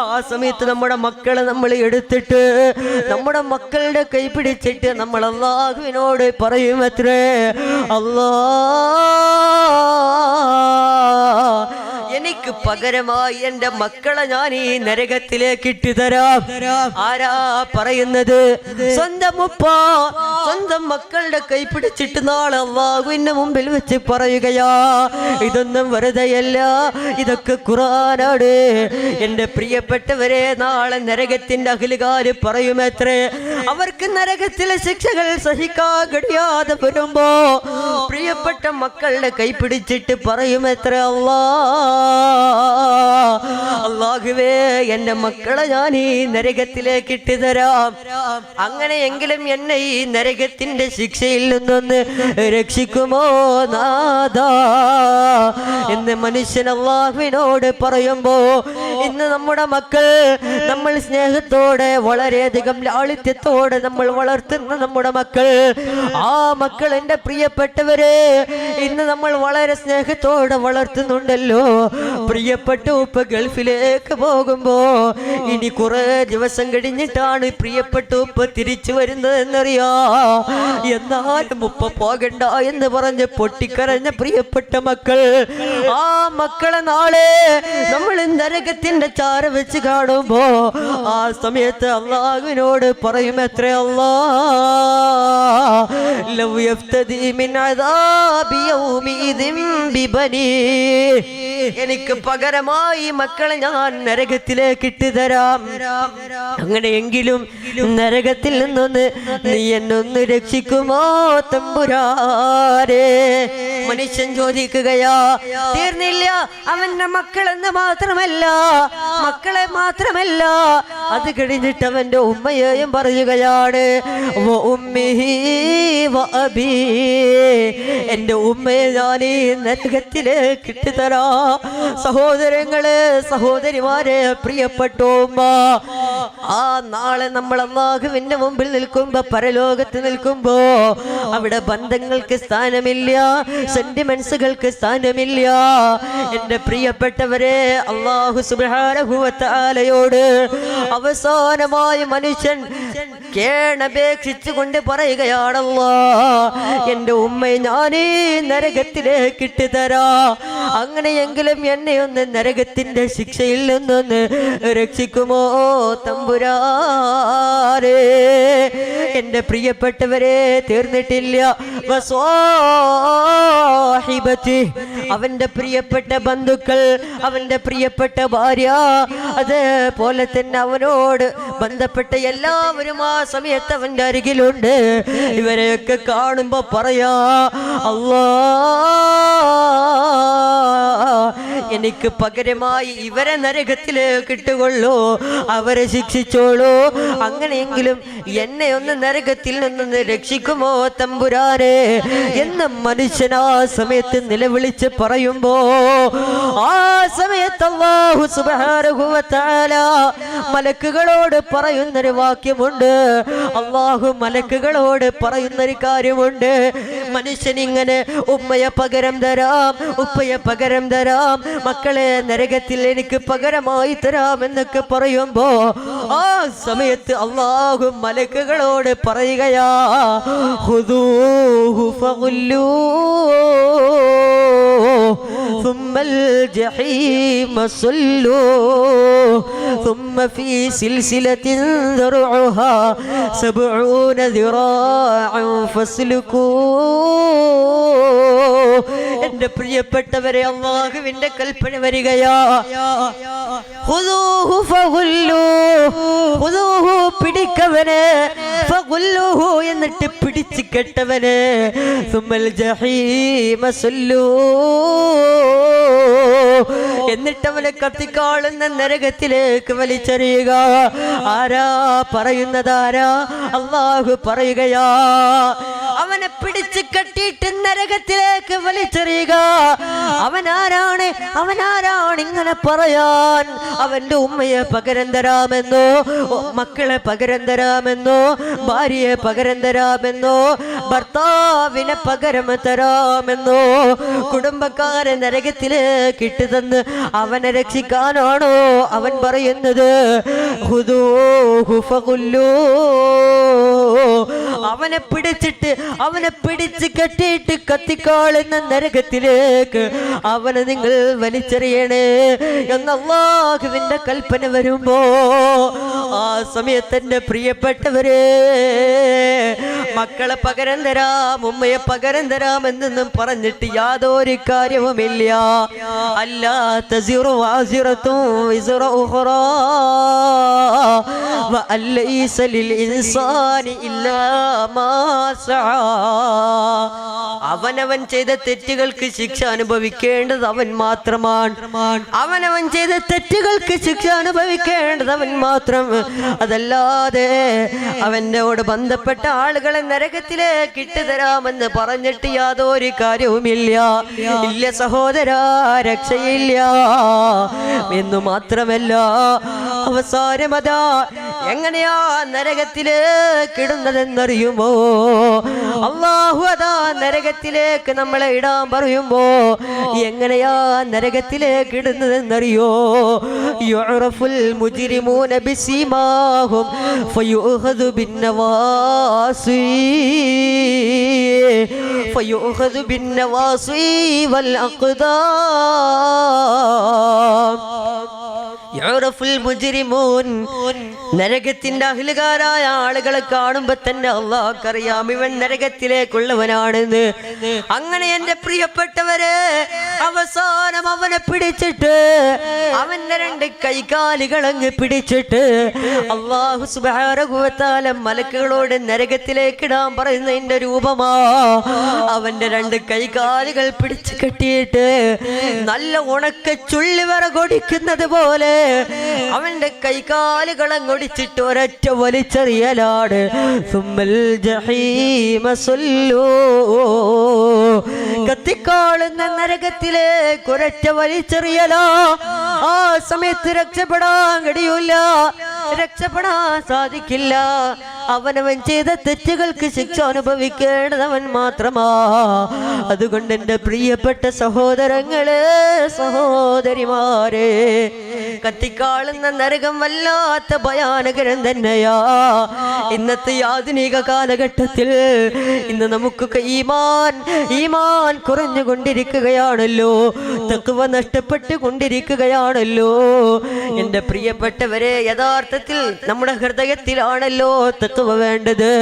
ആ സമയത്ത് നമ്മുടെ മക്കളെ നമ്മൾ എടുത്തിട്ട് നമ്മുടെ മക്കളുടെ കൈ പിടിച്ചിട്ട് നമ്മൾ അല്ലാഹുവിനോട് പറയുമത്രേ, അല്ലാ എനിക്ക് പകരമായി എന്റെ മക്കളെ ഞാൻ ഈ നരകത്തിലേക്ക് ഇട്ടുതരാം. ആരാ പറയുന്നത്? സ്വന്തം ഉപ്പ സ്വന്തം മക്കളുടെ കൈ പിടിച്ചിട്ട് നാളെ അല്ലാഹുവിന്റെ മുമ്പിൽ വെച്ച് പറയുകയാ, ഇതൊന്നും വെറുതെയല്ല, ഇതൊക്കെ ഖുർആനാണ്. എന്റെ പ്രിയപ്പെട്ടവരെ, നാളെ നരകത്തിന്റെ അഖിലുകാര് പറയുമത്രേ, അവർക്ക് നരകത്തിലെ ശിക്ഷകൾ സഹിക്കാൻ കഴിയാതെ വരുമ്പോ പ്രിയപ്പെട്ട മക്കളുടെ കൈ പിടിച്ചിട്ട് പറയുമത്രേ, അല്ലാഹുവേ എന്റെ മക്കളെ ഞാൻ ഈ നരകത്തിലേക്ക് ഇട്ടുതരാം, അങ്ങനെയെങ്കിലും എന്നെ ഈ നരകത്തിന്റെ ശിക്ഷയിൽ നിന്നൊന്ന് രക്ഷിക്കുമോ നാഥാ എന്ന് മനുഷ്യൻ അല്ലാഹുവിനോട് പറയുമ്പോ ഇന്ന് നമ്മുടെ മക്കൾ നമ്മൾ സ്നേഹത്തോടെ വളരെയധികം ലാളിത്യത്തോടെ നമ്മൾ വളർത്തുന്ന നമ്മുടെ മക്കൾ, ആ മക്കൾ എന്റെ പ്രിയപ്പെട്ടവരെ ഇന്ന് നമ്മൾ വളരെ സ്നേഹത്തോടെ വളർത്തുന്നുണ്ടല്ലോ. പ്രിയപ്പെട്ട ഉപ്പ ഗൾഫിലേക്ക് പോകുമ്പോ ഇനി കുറെ ദിവസം കഴിഞ്ഞിട്ടാണ് പ്രിയപ്പെട്ട ഉപ്പ തിരിച്ചു വരുന്നത് എന്നറിയാ. എന്നാലും ഉപ്പ പോകണ്ട എന്ന് പറഞ്ഞ് പൊട്ടിക്കരഞ്ഞ പ്രിയപ്പെട്ട മക്കൾ, ആ മക്കളെ നാളെ നമ്മൾ നരകത്തിന്റെ ചാര വെച്ച് കാണുമ്പോ ആ സമയത്ത് അല്ലാഹുവിനോട് പറയുമത്രേ, അല്ലാഹ് ലൗ യഫ്തദി മിൻ അദാബി യൗമിഇദിൻ ബിബനി. എനിക്ക് പകരമായി മക്കളെ ഞാൻ നരകത്തിലേക്ക് ഇട്ടുതരാം. അങ്ങനെയെങ്കിലും നരകത്തിൽ നിന്നൊന്ന് നീ എന്നൊന്ന് രക്ഷിക്കുമോ തമ്പുരാനെ? മനുഷ്യൻ ചോദിക്കുകയാ. തീർന്നില്ല. അവന്റെ മക്കളെന്ന് മാത്രമല്ല, മക്കളെ മാത്രമല്ല, അത് കഴിഞ്ഞിട്ട് അവന്റെ ഉമ്മയെയും പറയുകയാണ്. എന്റെ ഉമ്മയെ ഞാൻ ഈ നരകത്തിലേക്ക് ഇട്ടുതരാ. സഹോദരങ്ങളെ, സഹോദരിമാരെ, പ്രിയപ്പെട്ട ഉമ്മ, ആ നാളെ നമ്മൾ അല്ലാഹുവിന്റെ മുമ്പിൽ നിൽക്കുമ്പോ, പരലോകത്ത് നിൽക്കുമ്പോ, അവിടെ ബന്ധങ്ങൾക്ക് സ്ഥാനമില്ല, സെന്റിമെന്റ്സുകൾക്ക് സ്ഥാനമില്ല. എന്റെ പ്രിയപ്പെട്ടവരെ, അല്ലാഹു സുബ്ഹാനഹു വ തആലയോട് അവസാനമായി മനുഷ്യൻ കേണപേക്ഷിച്ചുകൊണ്ട് പറയുകയാണല്ലോ, എന്റെ ഉമ്മയെ ഞാനീ നരകത്തിലേക്ക് ഇട്ടുതരാ. അങ്ങനെയെങ്കിലും എന്നെ ഒന്ന് നരകത്തിന്റെ ശിക്ഷയിൽ നിന്നൊന്ന് രക്ഷിക്കുമോ തമ്പുരാനെ? എന്റെ പ്രിയപ്പെട്ടവരെ, തീർന്നിട്ടില്ല. അവന്റെ പ്രിയപ്പെട്ട ബന്ധുക്കൾ, അവന്റെ പ്രിയപ്പെട്ട ഭാര്യ, അതേപോലെ തന്നെ അവനോട് ബന്ധപ്പെട്ട എല്ലാവരും ആ സമയത്ത് അവന്റെ അരികിലുണ്ട്. ഇവരെയൊക്കെ കാണുമ്പോ പറയാ, അല്ലാ, എനിക്ക് പകരമായി ഇവരെ നരകത്തിലേക്ക് ഇട്ടുകൊള്ളൂ, അവരെ ശിക്ഷിച്ചോളൂ. അങ്ങനെയെങ്കിലും എന്നെ ഒന്ന് നരകത്തിൽ നിന്ന് രക്ഷിക്കുമോ തമ്പുരാനെ എന്ന് മനുഷ്യൻ ആ സമയത്ത് നിലവിളിച്ച് പറയുമ്പോ, ആ സമയത്ത് അല്ലാഹു സുബ്ഹാനഹു വ തആല മലക്കുകളോട് പറയുന്നൊരു വാക്യമുണ്ട്. അല്ലാഹു മലക്കുകളോട് പറയുന്നൊരു കാര്യമുണ്ട്. മനുഷ്യൻ ഇങ്ങനെ ഉമ്മയെ പകരം തരാം, ഉപ്പയെ പകരം തരാം, മക്കളെ നരകത്തിൽ എനിക്ക് പകരമായി തരാം എന്നൊക്കെ പറയുമ്പോ, ആ സമയത്ത് അല്ലാഹു മലക്കുകളോട് പറയുകയാ, ഖുദൂഹു ഫഗുല്ലൂഹു ثم الجحيم صلوه ثم في سلسلة ذرعها 70 ذراعا فاسلكوه. എന്റെ പ്രിയപ്പെട്ടവരെ, അല്ലാഹുവിന്റെ കൽപ്പന വരികയാ, ഖുദൂഹു ഫഗുല്ലൂഹു, ഖുദൂഹു പിടിക്കവനെ, ഫഗുല്ലൂഹു എന്നിട്ട് പിടിച്ചു കെട്ടവനെ, സുമ്മൽ ജഹീമ സല്ലൂഹു എന്നിട്ട് അവനെ കത്തിക്കാളുന്ന നരകത്തിലേക്ക് വലിച്ചെറിയുക. ആരാ പറയുന്നത്? ആരാ? അല്ലാഹു പറയുകയാ. അവനെ പിടിച്ചു കെട്ടിയിട്ട് നരകത്തിലേക്ക് വലിച്ചെറിയുക. അവനാരാണ്? അവനാരാണ് ഇങ്ങനെ പറയാൻ? അവന്റെ ഉമ്മയെ പകരം തരാമെന്നോ, മക്കളെ പകരം തരാമെന്നോ, ഭാര്യയെ പകരം തരാമെന്നോ, ഭർത്താവിനെ പകരം തരാമെന്നോ, കുടുംബക്കാരെ നരകത്തിലേക്ക് ഇട്ട് തന്ന് അവനെ രക്ഷിക്കാനാണോ അവൻ പറയുന്നത്? അവനെ പിടിച്ചിട്ട്, അവനെ പിടിച്ച് കെട്ടിയിട്ട് കത്തിക്കാളുന്ന നരകത്തിലേക്ക് അവനെ നിങ്ങൾ വലിച്ചെറിയണേ എന്ന് അല്ലാഹുവിന്റെ കൽപ്പന വരുമ്പോ, ആ സമയത്ത് എന്റെ പ്രിയപ്പെട്ടവരെ, മക്കളെ പകരം തരാം, ഉമ്മയെ പകരം തരാം എന്നൊന്നും പറഞ്ഞിട്ട് യാതൊരു കാര്യവുമില്ല. അല്ലാ തസിറു വാസിറത്തും വിസ്റ ഉഖറാ വഅലൈസ ലിൽ ഇൻസാനി ഇല്ലാ മാ സആ. അവനവൻ ചെയ്ത തെറ്റുകൾക്ക് ശിക്ഷ അനുഭവിക്കേണ്ടത് അവൻ മാത്രമാണ്. അവനവൻ ചെയ്ത തെറ്റുകൾക്ക് ശിക്ഷ അനുഭവിക്കേണ്ടത് അവൻ മാത്രം. അതല്ലാതെ അവനോട് ബന്ധപ്പെട്ട ആളുകളെ നരകത്തിലേക്ക് ഇട്ടുതരാമെന്ന് പറഞ്ഞിട്ട് യാതൊരു കാര്യവുമില്ല. ഇല്ല സഹോദരാ, രക്ഷയില്ല എന്നു മാത്രമല്ല, അവസാനമതാ എങ്ങനെയാ നരകത്തിലേക്ക് ഇടുന്നതെന്നറിയുമോ? അല്ലാഹു അതാ നരകത്തിലേക്ക് നമ്മളെ ഇടാൻ പറയുമ്പോ എങ്ങനെയാ നരകത്തിലേക്ക് ഇടുന്നതെന്നറിയോ? യുഅറഫുൽ മുജ്രിമൂന ബിസീമാഹും ഫയുഖദു ബിന്നവാസി ഫയുഖദു ബിന്നവാസി വൽ അഖ്ദാം. യുറഫുൽ മുജ്രിമൂൻ. നരകത്തിന്റെ അഹ്ലുകാരായ ആളുകളെ കാണുമ്പോ തന്നെ അല്ലാഹുക്കറിയാം ഇവൻ നരകത്തിലേക്കുള്ളവനാണെന്ന്. അങ്ങനെ എന്റെ പ്രിയപ്പെട്ടവരെ, അവസാനം അവനെ പിടിച്ചിട്ട് അവന്റെ 2 കൈകാലുകൾ അങ്ങ് പിടിച്ചിട്ട് അല്ലാഹു സുബ്ഹാനഹു വ തആല മലക്കുകളോട് നരകത്തിലേക്ക് ഇടാൻ പറയുന്നതിന്റെ രൂപമാ. അവന്റെ 2 കൈകാലുകൾ പിടിച്ചു കെട്ടിയിട്ട് നല്ല ഉണക്ക ചുള്ളിവിറകൊടിക്കുന്നത് പോലെ അവന്റെ കൈകാലുകൾ അങ്ങൊടിച്ചിട്ട് ഒരൊറ്റ വലിച്ചെറിയലാണ്. സുമ്മൽ ജഹീമ സല്ലൂ, കത്തിക്കാളുന്ന നരകത്തിലേക്ക് ഒരൊറ്റ വലിച്ചെറിയലാ. ആ സമയത്ത് രക്ഷപ്പെടാൻ കഴിയൂല, രക്ഷപ്പെടാൻ സാധിക്കില്ല. അവനവൻ ചെയ്ത തെറ്റുകൾക്ക് ശിക്ഷ അനുഭവിക്കേണ്ടവൻ മാത്രമാ. അതുകൊണ്ട് എൻ്റെ പ്രിയപ്പെട്ട സഹോദരങ്ങളെ, സഹോദരിമാരെ, കത്തിക്കാളുന്ന നരകം വല്ലാത്ത ഭയാനകരം തന്നെയാ. ഇന്നത്തെ ആധുനിക കാലഘട്ടത്തിൽ ഇന്ന് നമുക്കൊക്കെ ഈമാൻ കുറഞ്ഞുകൊണ്ടിരിക്കുകയാണല്ലോ, തഖ്വ നഷ്ടപ്പെട്ടു കൊണ്ടിരിക്കുകയാണല്ലോ. എൻ്റെ പ്രിയപ്പെട്ടവരെ, യഥാർത്ഥത്തിൽ നമ്മുടെ ഹൃദയത്തിലാണല്ലോ തഖ്വ വേണ്ടത്.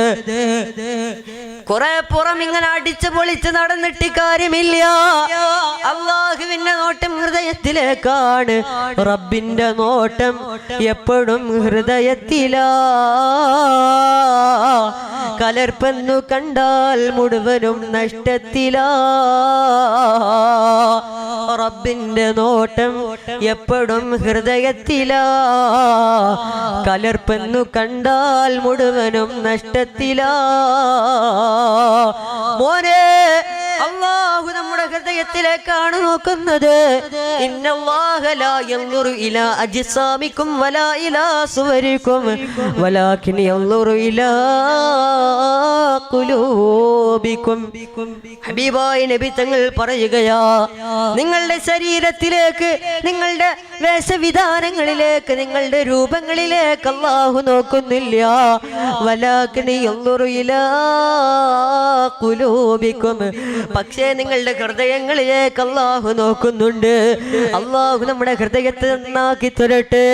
കുറെ പുറം ഇങ്ങനെ അടിച്ചു പൊളിച്ച് നടന്നിട്ട് കാര്യമില്ല. അല്ലാഹുവിന്റെ നോട്ടം ഹൃദയത്തിലേക്കാണ്. റബ്ബിന്റെ നോട്ടം എപ്പോഴും ഹൃദയത്തിലാ. കലർപ്പെന്നു കണ്ടാൽ മുഴുവനും നഷ്ടത്തിലാ. റബ്ബിന്റെ നോട്ടം എപ്പോഴും ഹൃദയത്തിലാ. കലർപ്പെന്നു കണ്ടാൽ മുഴുവനും നഷ്ടത്തിലാ. മോനെ, അല്ലാഹു നമ്മുടെ ഹൃദയത്തിലേക്കാണ് നോക്കുന്നത്. ഇന്നല്ലാഹ ലാ യൻദുറു ഇലാ അജ്സാമിക്കും വലാ ഇലാ സുവരിക്കും വലാകിൻ യൻദുറു ഇലാ ഖുലൂബിക്കും. ഹബീബായ നബി തങ്ങൾ പറയുകയാ, നിങ്ങളുടെ ശരീരത്തിലേക്ക്, നിങ്ങളുടെ വേഷവിധാനങ്ങളിലേക്ക്, നിങ്ങളുടെ രൂപങ്ങളിലേക്ക് അല്ലാഹു നോക്കുന്നില്ല. വലാകിൻ യൻദുറു ഇലാ ഖുലൂബിക്കും, പക്ഷേ നിങ്ങളുടെ ഹൃദയങ്ങളിലേക്ക് അല്ലാഹു നോക്കുന്നുണ്ട്. അല്ലാഹു നമ്മുടെ ഹൃദയത്തെ നന്നാക്കി തരട്ടെ.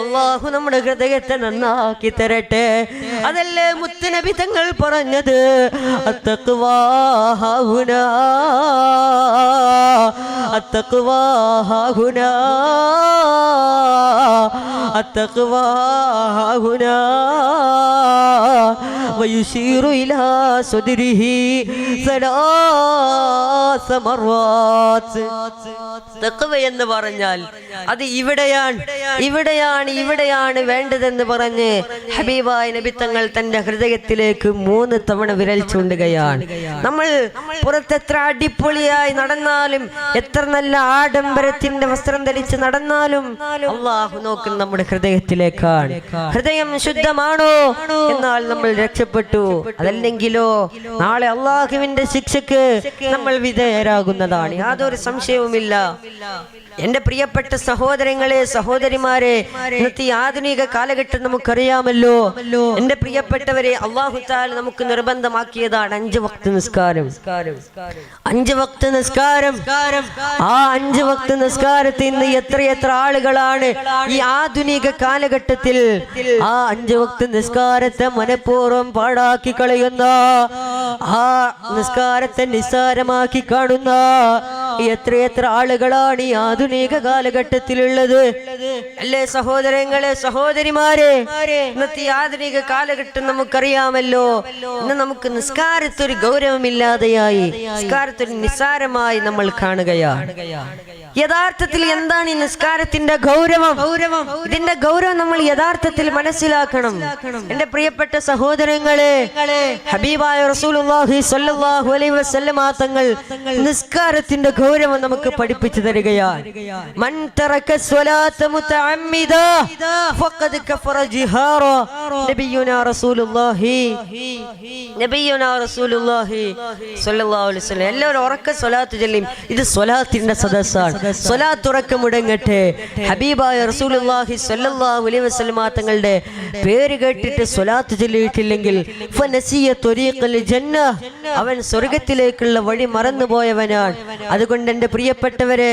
അല്ലാഹു നമ്മുടെ ഹൃദയത്തെ നന്നാക്കി തരട്ടെ. അതല്ലേ മുത്തുനബി തങ്ങൾ പറഞ്ഞത്, അത്തഖ്വാ ഹുനാ, അത്തഖ്വാ ഹുനാ, അത്തഖ്വാ ഹുനാ വയുശീറു ഇലാ സദ്രിഹി സലാസ മർവാത്ത്. തഖ്വ എന്ന് പറഞ്ഞാൽ അത് ഇവിടെയാണ് വേണ്ടതെന്ന് പറഞ്ഞ് ഹബീബായ നബി തങ്ങൾ തന്റെ ഹൃദയത്തിലേക്ക് 3 തവണ വിരൽ ചൂണ്ടുകയാണ്. നമ്മൾ പുറത്തെത്ര അടിപൊളിയായി നടന്നാലും, എത്ര നല്ല ആഡംബരത്തിന്റെ വസ്ത്രം ധരിച്ച് നടന്നാലും അല്ലാഹു നോക്കുന്ന നമ്മുടെ ഹൃദയത്തിലേക്കാണ്. ഹൃദയം ശുദ്ധമാണോ എന്നാൽ നമ്മൾ രക്ഷപ്പെട്ടു. അതല്ലെങ്കിലോ നാളെ അല്ലാഹുവിന്റെ ശിക്ഷക്ക് നമ്മൾ വിധേയരാകുന്നതാണ്, യാതൊരു സംശയവുമില്ല. എന്റെ പ്രിയപ്പെട്ട സഹോദരങ്ങളെ, സഹോദരിമാരെ, ഇന്നത്തെ ആധുനിക കാലഘട്ടം നമുക്കറിയാമല്ലോ. എന്റെ പ്രിയപ്പെട്ടവരെ, അല്ലാഹു തആല നമുക്ക് നിർബന്ധമാക്കിയതാണ് 5 വക്ത് നിസ്കാരം. 5 വക്ത് നിസ്കാരം. ആ 5 വക്ത് നിസ്കാരത്തിൽ നിന്ന് എത്ര ആളുകളാണ് ഈ ആധുനിക കാലഘട്ടത്തിൽ ആ 5 വക്ത് നിസ്കാരത്തെ മനഃപൂർവ്വം പാഴാക്കി കളയുന്ന, ആ നിസ്കാരത്തെ നിസ്സാരമാക്കി കാണുന്ന എത്ര ആളുകളാണ് ഈ ആധുനിക കാലഘട്ടത്തിലുള്ളത്. അല്ലേ സഹോദരങ്ങളെ, സഹോദരിമാരെ, ഇന്നത്തെ ആധുനിക കാലഘട്ടം നമുക്കറിയാമല്ലോ. ഇന്ന് നമുക്ക് നിസ്കാരത്തൊരു ഗൗരവമില്ലാതെയായി, നിസ്കാരത്തൊരു നിസ്സാരമായി നമ്മൾ കാണുകയാണ്. യഥാർത്ഥത്തിൽ എന്താണ് ഈ നിസ്കാരത്തിന്റെ ഗൗരവം? ഇതിന്റെ ഗൗരവം നമ്മൾ യഥാർത്ഥത്തിൽ മനസ്സിലാക്കണം. എന്റെ പ്രിയപ്പെട്ട സഹോദരങ്ങളെ, ഹബീബായ റസൂലുള്ളാഹി സ്വല്ലല്ലാഹു അലൈഹി വസല്ലമ തങ്ങൾ നിസ്കാരത്തിന്റെ ഗൗരവം നമുക്ക് പഠിപ്പിച്ചു തരികയാണ്. മൻ തറക സ്വലാത്ത മുതഅമ്മിദാ ഫഖദ് കഫറ ജിഹാറാ. നബിയുനാ റസൂലുള്ളാഹി സ്വല്ലല്ലാഹു അലൈഹി വസല്ലം എല്ലാവരും ഉറക്ക സ്വലാത്ത് ചൊല്ലും. ഇത് സ്വലാത്തിന്റെ സദസ്സാണ്. സ്വലാത്ത് ഉറക്കം മുടങ്ങട്ടെ. ഹബീബായ റസൂലുള്ളാഹി സ്വല്ലല്ലാഹു അലൈഹി വസല്ലം തങ്ങളുടെ പേര് കേട്ടിട്ട് സ്വലാത്ത് ചൊല്ലിയിട്ടില്ലെങ്കിൽ ഫനസിയ ത്വരീഖൽ ജന്ന, അവൻ സ്വർഗ്ഗത്തിലേക്കുള്ള വഴി മറന്നുപോയവനാണ്. അതുകൊണ്ട് അതുകൊണ്ട് എൻ്റെ പ്രിയപ്പെട്ടവരെ,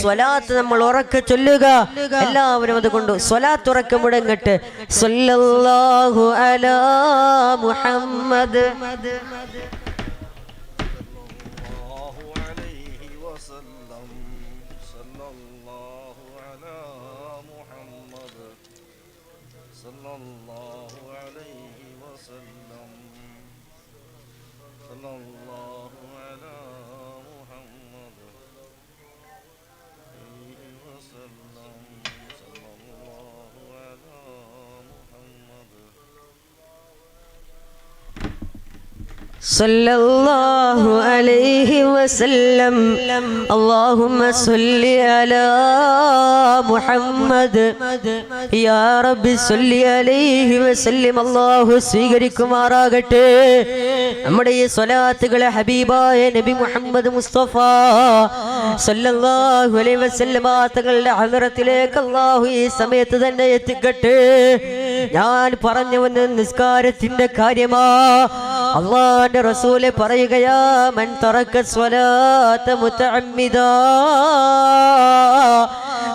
സ്വലാത്ത് നമ്മൾ ഉറക്കെ ചൊല്ലുക. എല്ലാവരും അതുകൊണ്ട് സ്വലാത്ത് ഉറക്കെ മുടങ്ങട്ടെ. സ്വല്ലല്ലാഹു അലാ മുഹമ്മദ് സല്ലല്ലാഹു അലൈഹി വസല്ലം. അല്ലാഹുമ്മ സ്വല്ലി അലാ മുഹമ്മദ്. യാ റബ്ബി സ്വല്ലി അലൈഹി വസല്ലം. അല്ലാഹു സ്വീകരിക്കുമാറാകട്ടെ നമ്മുടെ ഈ സ്വലാത്തുകളെ ഹബീബായ നബി മുഹമ്മദ് മുസ്തഫ സല്ലല്ലാഹു അലൈഹി വസല്ലം തങ്ങളുടെ ഹദ്റത്തിലേക്ക് അല്ലാഹു ഈ സമയത്ത് തന്നെ എത്തിക്കട്ടെ. ഞാൻ പറഞ്ഞു വന്ന നിസ്കാരത്തിന്റെ കാര്യമാ. അല്ലാഹുവിന്റെ റസൂല് പറയുകയാ, മൻ തറക സ്വലാത്ത മുതഅമ്മിദാ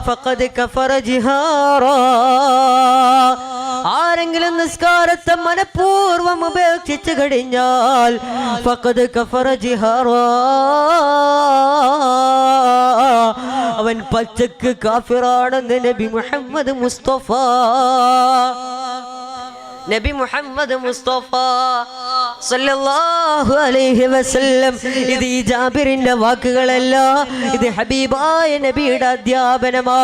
ഫഖദ് കഫറ ജിഹാറാ. ആരെങ്കിലും നിസ്കാരത്തെ മനഃപൂർവ്വം ഉപേക്ഷിച്ചു കഴിഞ്ഞാൽ ഫഖദ് കഫറ ജിഹാറാ, അവൻ പച്ചക്ക് കാഫിറാണെന്ന് നബി മുഹമ്മദ് മുസ്തഫ. നബി മുഹമ്മദ് മുസ്തഫ സല്ലല്ലാഹു അലൈഹി വസല്ലം. ഇത് ഈ ജാബിറിന്റെ വാക്കുകളല്ല, ഇത് ഹബീബായ നബിയുടെ അധ്യാപനമാ.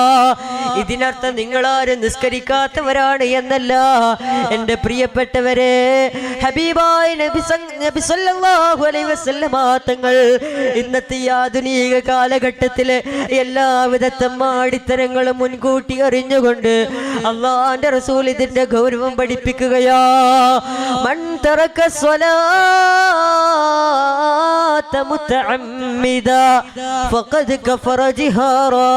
ഇതിനർത്ഥം നിങ്ങളാരും നിസ്കരിക്കാത്തവരാണ് എന്നല്ല എൻ്റെ പ്രിയപ്പെട്ടവരെ. ഹബീബായ നബി സല്ലല്ലാഹു അലൈഹി വസല്ലം തങ്ങൾ ഇന്നത്തെ ഈ ആധുനിക കാലഘട്ടത്തിലെ എല്ലാവിധ തെമ്മാടിത്തരങ്ങളും മുൻകൂട്ടി അറിഞ്ഞുകൊണ്ട് അല്ലാഹുവിന്റെ റസൂൽ ഇതിന്റെ ഗൗരവം പഠിപ്പിക്കുകയാ. മൻ തറക സ്വലാത്ത മുതഅമ്മിദാ ഫഖദ് കഫറ ജിഹാറാ.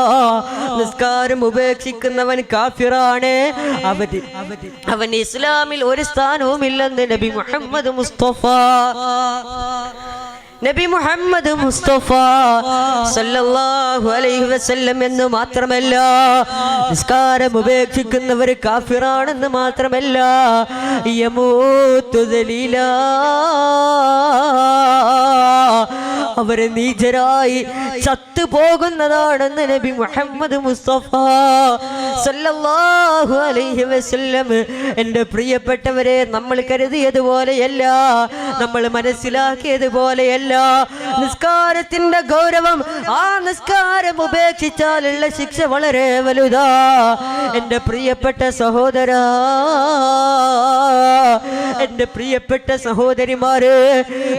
നിസ്കാരം ഉപേക്ഷിക്കുന്നവൻ കാഫിറാണ്, അവൻ ഇസ്ലാമിൽ ഒരു സ്ഥാനവും ഇല്ലെന്ന് നബി മുഹമ്മദ് മുസ്തഫ. നബി മുഹമ്മദ് മുസ്തഫ സല്ലല്ലാഹു അലൈഹി വസല്ലം എന്ന് മാത്രമല്ല, നിസ്കാരം ഉപേക്ഷിക്കുന്നവർ കാഫിറാണെന്ന് മാത്രമല്ല, യമൂതു ദലീലാ, അവരെ നീചരായി ചത്തുപോകുന്നതാണെന്ന് നബി മുഹമ്മദ് മുസ്തഫ സല്ലല്ലാഹു അലൈഹി വസല്ലം. എൻ്റെ പ്രിയപ്പെട്ടവരെ, നമ്മൾ കരുതിയതുപോലെയല്ല, നമ്മൾ മനസ്സിലാക്കിയതുപോലെയല്ല നിസ്കാരത്തിന്റെ ഗൗരവം. ആ നിസ്കാരം ഉപേക്ഷിച്ചാലുള്ള ശിക്ഷ വളരെ വലുതാ. എൻ്റെ പ്രിയപ്പെട്ട സഹോദരാ, എൻ്റെ പ്രിയപ്പെട്ട സഹോദരിമാര്,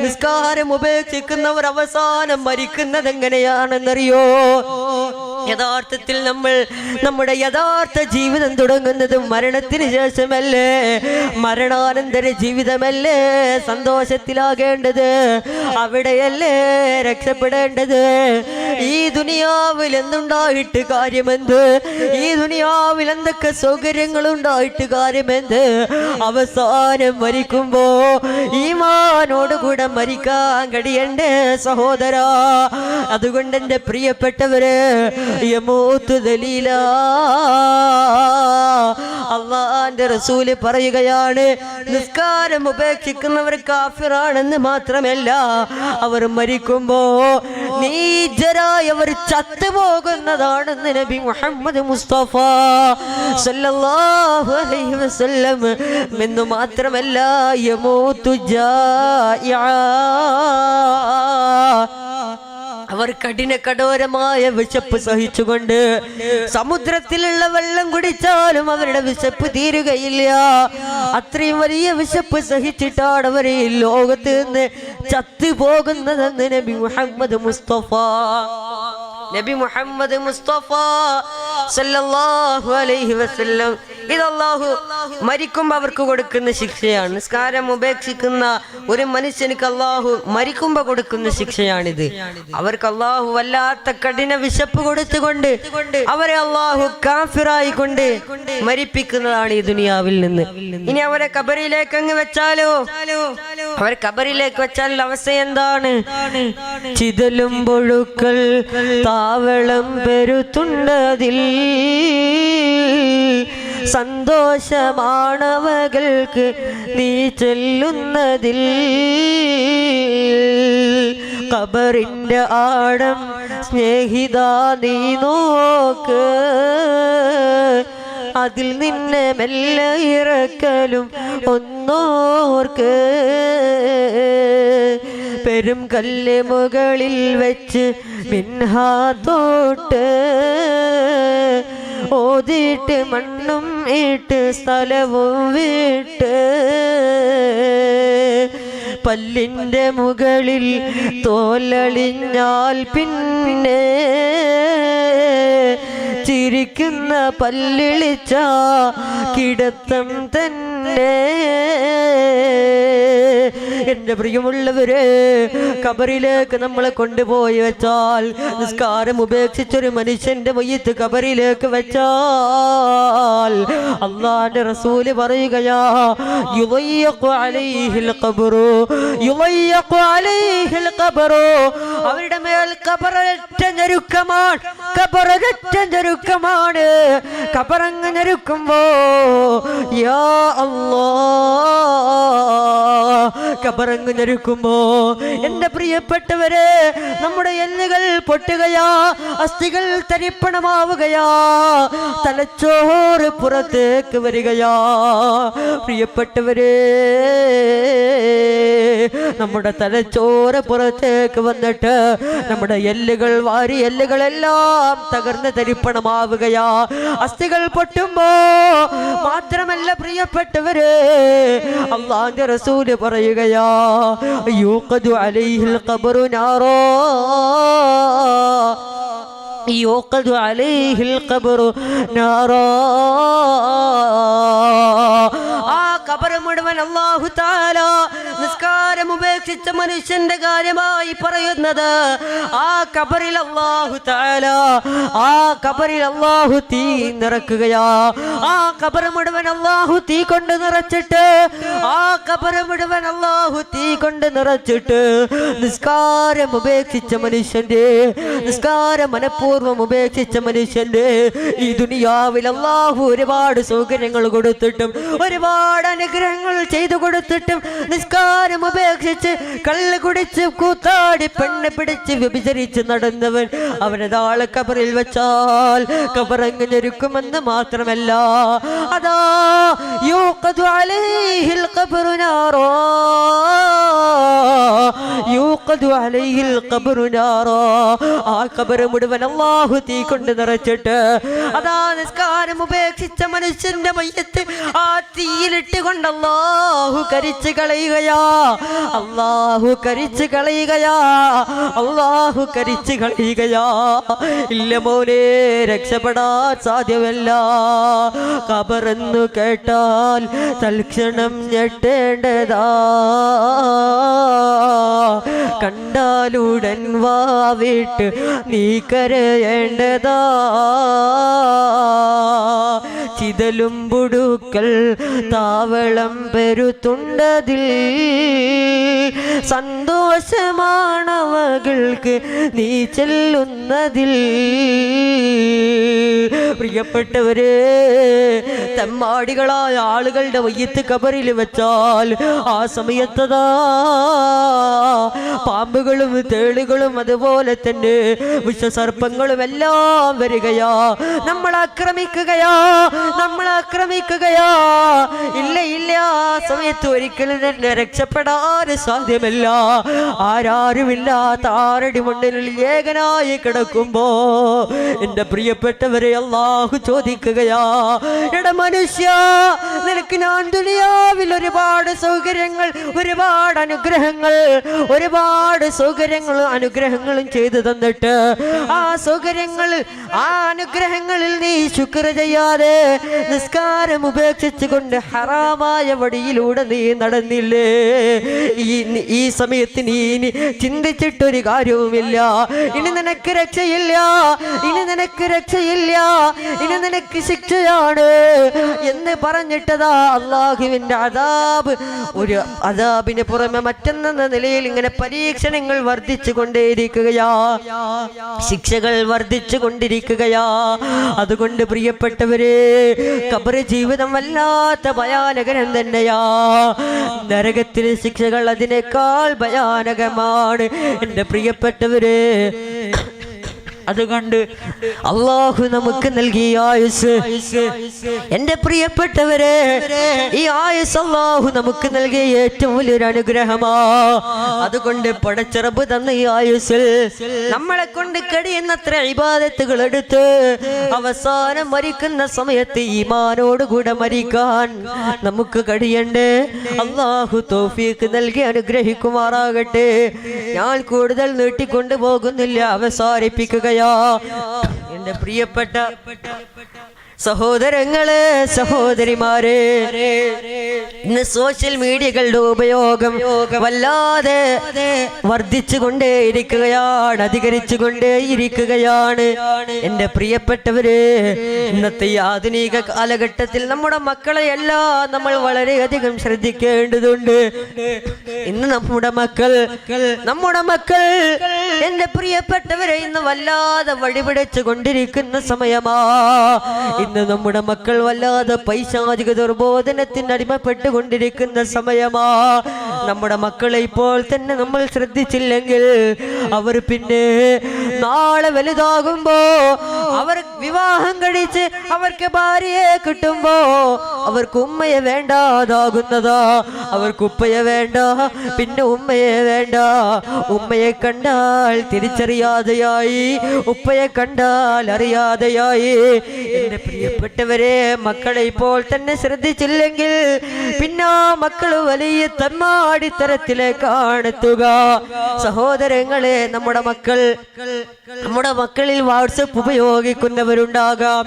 നിസ്കാരം ഉപേക്ഷിക്കുന്നവർ അവസാനം മരിക്കുന്നത് എങ്ങനെയാണെന്നറിയോ? യഥാർത്ഥത്തിൽ നമ്മൾ നമ്മുടെ യഥാർത്ഥ ജീവിതം തുടങ്ങുന്നത് മരണത്തിന് ശേഷമല്ലേ? മരണാനന്തര ജീവിതമല്ലേ സന്തോഷത്തിലാകേണ്ടത്? അവിടെയല്ലേ രക്ഷപ്പെടേണ്ടത്? ഈ ദുനിയാവിൽ എന്തുണ്ടായിട്ട് കാര്യമെന്ത്? ഈ ദുനിയാവിൽ എന്തൊക്കെ സൗകര്യങ്ങൾ ഉണ്ടായിട്ട് കാര്യമെന്ത്? അവസാനം മരിക്കുമ്പോ ഈമാനോടുകൂടെ മരിക്കാൻ കഴിയണ്ടേ സഹോദരാ? അതുകൊണ്ട് എൻ്റെ പ്രിയപ്പെട്ടവര്, യമൂതു ദലീലാ, അല്ലാഹുവിന്റെ റസൂല് പറയുകയാണ്, നിസ്കാരം ഉപേക്ഷിക്കുന്നവർ കാഫിറാണെന്ന് മാത്രമല്ല, അവർ മരിക്കുമ്പോ നീചരായി അവർ ചത്തുപോകുന്നതാണെന്ന് നബി മുഹമ്മദ് മുസ്തഫ സല്ലല്ലാഹു അലൈഹി വസല്ലം. എന്ന് മാത്രമല്ല, യമൂതു ജാഇആ, അവർ കഠോരമായ വിശപ്പ് സഹിച്ചുകൊണ്ട് സമുദ്രത്തിലുള്ള വെള്ളം കുടിച്ചാലും അവരുടെ വിശപ്പ് തീരുകയില്ല. അത്രയും വലിയ വിശപ്പ് സഹിച്ചിട്ടാണ് അവർ ഈ ലോകത്ത് നിന്ന് ചത്തുപോകുന്നതെന്ന് നബി മുഹമ്മദ് മുസ്തഫ. നബി മുഹമ്മദ് മുസ്തഫ സല്ലല്ലാഹു അലൈഹി വസല്ലം ഇത് അല്ലാഹു മരിക്കുമ്പോൾ അവർക്ക് കൊടുക്കുന്ന ശിക്ഷയാണ്. നിസ്കാരം ഉപേക്ഷിക്കുന്ന ഒരു മനുഷ്യനിക്ക് അല്ലാഹു മരിക്കുമ്പോൾ കൊടുക്കുന്ന ശിക്ഷയാണിത്. അവർക്ക് അല്ലാഹു വല്ലാത്ത കഠിന വിശപ്പ് കൊടുത്തുകൊണ്ട് അവരെ അല്ലാഹു കാഫിറായി കൊണ്ട് മരിപ്പിക്കുന്നതാണ് ഈ ദുനിയാവിൽ നിന്ന്. ഇനി അവരെ ഖബറിലേക്ക് അങ്ങ് വെച്ചാലോ, അവർ ഖബറിലേക്ക് വെച്ചാൽ അവസ്ഥ എന്താണ്? ചിതലും പൊഴുക്കൾ താവളം പെരുത്തുണ്ടതിൽ സന്തോഷമാണവകൾക്ക് നീ ചെല്ലുന്നതിൽ ഖബറിന്റെ ആഴം സ്നേഹിത നീ നോക്ക്, അതിൽ നിന്നെ മെല്ലെ ഇറക്കലും ഒന്നോർക്ക്. പെരും കല്ല് മുകളിൽ വെച്ച് മിൻഹാ തൊട്ട് ഓതിട്ട് മണ്ണും ഇട്ട് സ്ഥലവും വിട്ട് പല്ലിൻ്റെ മുകളിൽ തോലളിഞ്ഞാൽ പിന്നെ ചിരിക്കുന്ന പല്ലിളിച്ച കിടത്തം തന്നെ. എന്റെ പ്രിയമുള്ളവരെ, ഖബറിലേക്ക് നമ്മളെ കൊണ്ടുപോയി വെച്ചാൽ, നിസ്കാരം ഉപേക്ഷിച്ചൊരു മനുഷ്യന്റെ മയ്യത്ത് ഖബറിലേക്ക് വെച്ചാൽ അല്ലാഹുവിന്റെ റസൂല് പറയുകയാ, യുളയ്യഖു അലൈഹിൽ ഖബ്റു, യുളയ്യഖു അലൈഹിൽ ഖബ്റു. അവരുടെ മേൽ ഖബറൊറ്റ ഞെരുക്കമാണ്, ഖബറൊറ്റ ഞെരുക്കമാണ്. ഖബറങ്ങ് ഞെരുക്കുമ്പോ യാ അല്ലാഹ്, ഖബറങ്ങ് ഞെരുക്കുമ്പോ എന്റെ പ്രിയപ്പെട്ടവരെ, നമ്മുടെ എല്ലുകൾ പൊട്ടുകയാ, അസ്ഥികൾ തരിപ്പണമാവുകയാ, തലച്ചോറ് പുറത്തേക്ക് വരികയാ. പ്രിയപ്പെട്ടവരെ, നമ്മുടെ തലച്ചോറ് പുറത്തേക്ക് വന്നിട്ട് നമ്മുടെ എല്ലുകൾ, വാരി എല്ലുകളെല്ലാം തകർന്ന് തരിപ്പണമാവുകയാ. അസ്ഥികൾ പൊട്ടുമ്പോ മാത്രമല്ല പ്രിയപ്പെട്ടവരെ, അല്ലാഹുവിന്റെ റസൂല് പറയുകയാ, യൂഖദു അലൈഹിൽ ഖബ്റു നാറാ, യൂഖദു അലൈഹിൽ ഖബ്റു നാറാ. ആ ഖബർ മുഴുവൻ അല്ലാഹു തആല നിസ്കാരം ഉപേക്ഷിച്ച മനുഷ്യന്റെ കാര്യമായി പറയുന്നത്. ആ ഖബറിൽ അല്ലാഹു തആല, ആ ഖബറിൽ അല്ലാഹു തീ നിറക്കുകയാ. ആ ഖബർ മുഴുവൻ അല്ലാഹു തീ കൊണ്ട് നിറച്ചിട്ട്, ആ ഖബർ മുഴുവൻ അല്ലാഹു തീ കൊണ്ട് നിറച്ചിട്ട് നിസ്കാരം ഉപേക്ഷിച്ച മനുഷ്യന്റെ, നിസ്കാരം മനഃപൂർവ്വം ഉപേക്ഷിച്ച മനുഷ്യന്റെ ഈ ദുനിയാവിൽ അല്ലാഹു ഒരുപാട് സൗകര്യങ്ങൾ കൊടുത്തിട്ടും ഒരുപാട് അനുഗ്രഹങ്ങൾ ചെയ്തു കൊടുത്തിട്ടും നിസ്കാരം ഉപേക്ഷിച്ച് കള്ള് കുടിച്ച് കൂത്താടി പെണ്ണ് പിടിച്ച് വ്യഭിചരിച്ച് നടന്നവൻ അവനെ നാളെ ഖബറിൽ വെച്ചാൽ ഖബറങ്ങ് ഞെരുക്കുമെന്ന് മാത്രമല്ല, അതാ യൂഖദു അലൈഹിൽ ഖബ്റു നാറാ, യൂഖദു അലൈഹിൽ ഖബ്റു നാറാ. ആ ഖബർ മുഴുവൻ അല്ലാഹു തീ കൊണ്ട് നിറച്ചിട്ട് അതാ നിസ്കാരം ഉപേക്ഷിച്ച മനുഷ്യന്റെ മയ്യത്ത് ആ തീയിലിട്ട് കൊണ്ട് അല്ലാഹു കരിച്ചു കളയുകയാ, അല്ലാഹു കരിച്ചു കളയുകയാ, അല്ലാഹു കരിച്ചു കളയുകയാ. ഇല്ല മോനെ, രക്ഷപ്പെടാൻ സാധ്യമല്ല. ഖബറെന്നു കേട്ടാൽ തൽക്ഷണം ഞെട്ടേണ്ടതാ, കണ്ടാലുടൻ വാവിട്ട് നീ കരയേണ്ടതാ. ചിതലും പുടുക്കൾ താവളം പെരുത്തുണ്ടതിൽ സന്തോഷമാണവകൾക്ക് നീ ചെല്ലുന്നതിൽ. പ്രിയപ്പെട്ടവരെ, തെമ്മാടികളായ ആളുകളുടെ മയ്യത്ത് ഖബറിൽ വെച്ചാൽ ആ സമയത്തതാ പാമ്പുകളും തേളുകളും അതുപോലെ തന്നെ വിഷസർപ്പങ്ങളും എല്ലാം വരികയാ, നമ്മൾ ആക്രമിക്കുകയാ, നമ്മൾ ആക്രമിക്കുകയാ. ഇല്ല ഇല്ല, ആ സമയത്ത് ഒരിക്കലും തന്നെ രക്ഷപ്പെടാൻ സാധ്യമല്ല. ആരാരുമില്ലാത്ത ആറടി മണ്ണിൽ ഏകനായി കിടക്കുമ്പോ എന്റെ പ്രിയപ്പെട്ടവരെ അല്ലാഹു ചോദിക്കുകയാ, എടാ മനുഷ്യ, നിനക്ക് ഞാൻ ദുനിയാവിൽ ഒരുപാട് സൗകര്യങ്ങൾ, ഒരുപാട് അനുഗ്രഹങ്ങൾ, ഒരുപാട് സൗകര്യങ്ങളും അനുഗ്രഹങ്ങളും ചെയ്തു തന്നിട്ട് ആ സൗകര്യങ്ങൾ, ആ അനുഗ്രഹങ്ങളിൽ നീ ശുക്ർ ചെയ്യാതെ നിസ്കാരം ഉപേക്ഷിച്ചുകൊണ്ട് ഹറാമായ വഴിയിലൂടെ നീ നടന്നില്ലേ? ഈ സമയത്ത് നീ ചിന്തിച്ചിട്ടൊരു കാര്യവുമില്ല. ഇനി നിനക്ക് രക്ഷയില്ല, ഇനി നിനക്ക് രക്ഷയില്ല, ഇനി നിനക്ക് ശിക്ഷയാണ് എന്ന് പറഞ്ഞിട്ടതാ അള്ളാഹുവിന്റെ അദാബ്, ഒരു അദാബിന് പുറമെ മറ്റൊന്നെന്ന നിലയിൽ ഇങ്ങനെ പരീക്ഷണങ്ങൾ വർദ്ധിച്ചു കൊണ്ടേയിരിക്കുകയാ, ശിക്ഷകൾ വർദ്ധിച്ചു കൊണ്ടിരിക്കുകയാ. അതുകൊണ്ട് പ്രിയപ്പെട്ടവരെ, ഖബർ ജീവിതം വല്ലാത്ത ഭയാനകരം തന്നെയാ. നരകത്തിലെ ശിക്ഷകൾ അതിനേക്കാൾ ഭയാനകമാണ് എൻ്റെ പ്രിയപ്പെട്ടവരെ. അതുകൊണ്ട് അള്ളാഹു നമുക്ക് നൽകിയ ആയുസ്, എന്റെ പ്രിയപ്പെട്ടവരെ, ഈ ആയുസ് അള്ളാഹു നമുക്ക് നൽകിയ ഏറ്റവും വലിയൊരു അനുഗ്രഹമാ. അതുകൊണ്ട് പടച്ചിറപ്പ് തന്ന ഈ ആയുസ്സിൽ നമ്മളെ കൊണ്ട് കഴിയുന്നത്ര ഇബാദത്തുകൾ എടുത്ത് അവസാനം മരിക്കുന്ന സമയത്ത് ഈമാനോടുകൂടെ മരിക്കാൻ നമുക്ക് കഴിയണ്ടേ? അള്ളാഹു തൗഫീഖ് നൽകി അനുഗ്രഹിക്കുമാറാകട്ടെ. ഞാൻ കൂടുതൽ നീട്ടിക്കൊണ്ടു പോകുന്നില്ല, അവസാനിപ്പിക്കുകയാണ്. എന്റെ പ്രിയപ്പെട്ട സഹോദരങ്ങളെ, സഹോദരിമാരെ, ഇന്ന് സോഷ്യൽ മീഡിയകളുടെ ഉപയോഗം വല്ലാതെ വർദ്ധിച്ചു കൊണ്ടേയിരിക്കുകയാണ്, അധികരിച്ചു കൊണ്ടേയിരിക്കുകയാണ്. എൻ്റെ പ്രിയപ്പെട്ടവരെ, ഇന്നത്തെ ഈ ആധുനിക കാലഘട്ടത്തിൽ നമ്മുടെ മക്കളെ എല്ലാം നമ്മൾ വളരെയധികം ശ്രദ്ധിക്കേണ്ടതുണ്ട്. ഇന്ന് നമ്മുടെ മക്കൾ എൻ്റെ പ്രിയപ്പെട്ടവരെ ഇന്ന് വല്ലാതെ വഴിപിടിച്ചു കൊണ്ടിരിക്കുന്ന സമയമാ. ഇന്ന് നമ്മുടെ മക്കൾ വല്ലാതെ പൈശാചിക ദുർബോധനത്തിന് അടിമപ്പെട്ടുകൊണ്ടിരിക്കുന്ന സമയമാ. നമ്മുടെ മക്കളെ ഇപ്പോൾ തന്നെ നമ്മൾ ശ്രദ്ധിച്ചില്ലെങ്കിൽ അവർ പിന്നെ നാളെ വലുതാകുമ്പോ, അവർ വിവാഹം കഴിച്ച് അവർക്ക് ഭാര്യയെ കിട്ടുമ്പോ അവർക്ക് ഉമ്മയെ വേണ്ടാതാകുന്നതാ. അവർക്ക് ഉപ്പയെ വേണ്ട, പിന്നെ ഉമ്മയെ വേണ്ട. ഉമ്മയെ കണ്ടാൽ തിരിച്ചറിയാതെയായി, ഉപ്പയെ കണ്ടാൽ അറിയാതെയായി. എന്റെ പ്രിയപ്പെട്ടവരെ, മക്കളെ ഇപ്പോൾ തന്നെ ശ്രദ്ധിച്ചില്ലെങ്കിൽ പിന്നെ മക്കൾ വലിയ തമ്മാടിത്തരത്തിലേക്കാണ് എത്തുക. സഹോദരങ്ങളെ, നമ്മുടെ മക്കളിൽ വാട്സപ്പ് ഉപയോഗിക്കുന്നവരുണ്ടാകാം,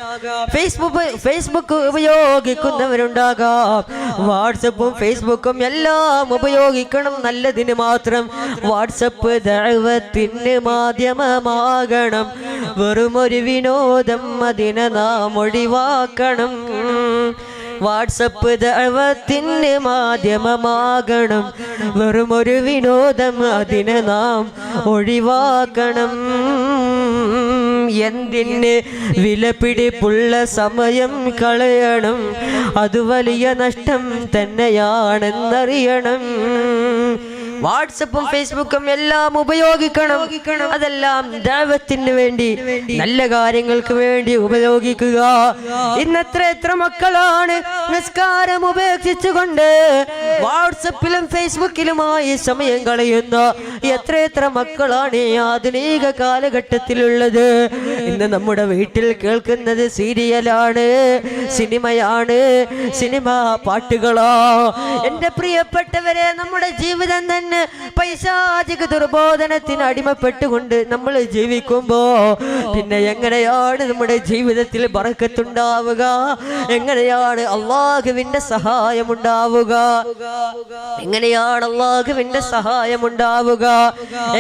ഫേസ്ബുക്ക് ഉപയോഗിക്കുന്നവരുണ്ടാകാം. വാട്സപ്പും ഫേസ്ബുക്കും എല്ലാം ഉപയോഗിക്കണം നല്ലതിന് മാത്രം. വാട്സപ്പ് ദഅവത്തിന് മാധ്യമമാകണം, വെറുമൊരു വിനോദം അതിനെ നാം ഒഴിവാക്കണം. വാട്സപ്പ് ദഅവത്തിന് മാധ്യമമാകണം, വെറുമൊരു വിനോദം അതിനെ നാം ഒഴിവാക്കണം. എന്തിന് വിലപിടിപ്പുള്ള സമയം കളയണം, അത് വലിയ നഷ്ടം തന്നെയാണെന്നറിയണം. വാട്സപ്പും ഫേസ്ബുക്കും എല്ലാം ഉപയോഗിക്കണം, അതെല്ലാം ദഅവത്തിന് വേണ്ടി, നല്ല കാര്യങ്ങൾക്ക് വേണ്ടി ഉപയോഗിക്കുക. ഇന്നത്ര എത്ര മക്കളാണ് നിസ്കാരം ഉപേക്ഷിച്ചുകൊണ്ട് വാട്സപ്പിലും ഫേസ്ബുക്കിലുമായി സമയം കളയുന്ന എത്ര മക്കളാണ് ഈ ആധുനിക കാലഘട്ടത്തിലുള്ളത്. ഇന്ന് നമ്മുടെ വീട്ടിൽ കേൾക്കുന്നത് സീരിയലാണ്, സിനിമയാണ്, സിനിമ പാട്ടുകളോ. എൻ്റെ പ്രിയപ്പെട്ടവരെ, നമ്മുടെ ജീവിതം തന്നെ പൈശാചിക ദുർബോധനത്തിന് അടിമപ്പെട്ടുകൊണ്ട് നമ്മൾ ജീവിക്കുമ്പോ പിന്നെ എങ്ങനെയാണ് നമ്മുടെ ജീവിതത്തിൽ ബറക്കത്തുണ്ടാവുക? എങ്ങനെയാണ് അള്ളാഹുവിന്റെ സഹായം ഉണ്ടാവുക? എങ്ങനെയാണ് അള്ളാഹുവിന്റെ സഹായം ഉണ്ടാവുക?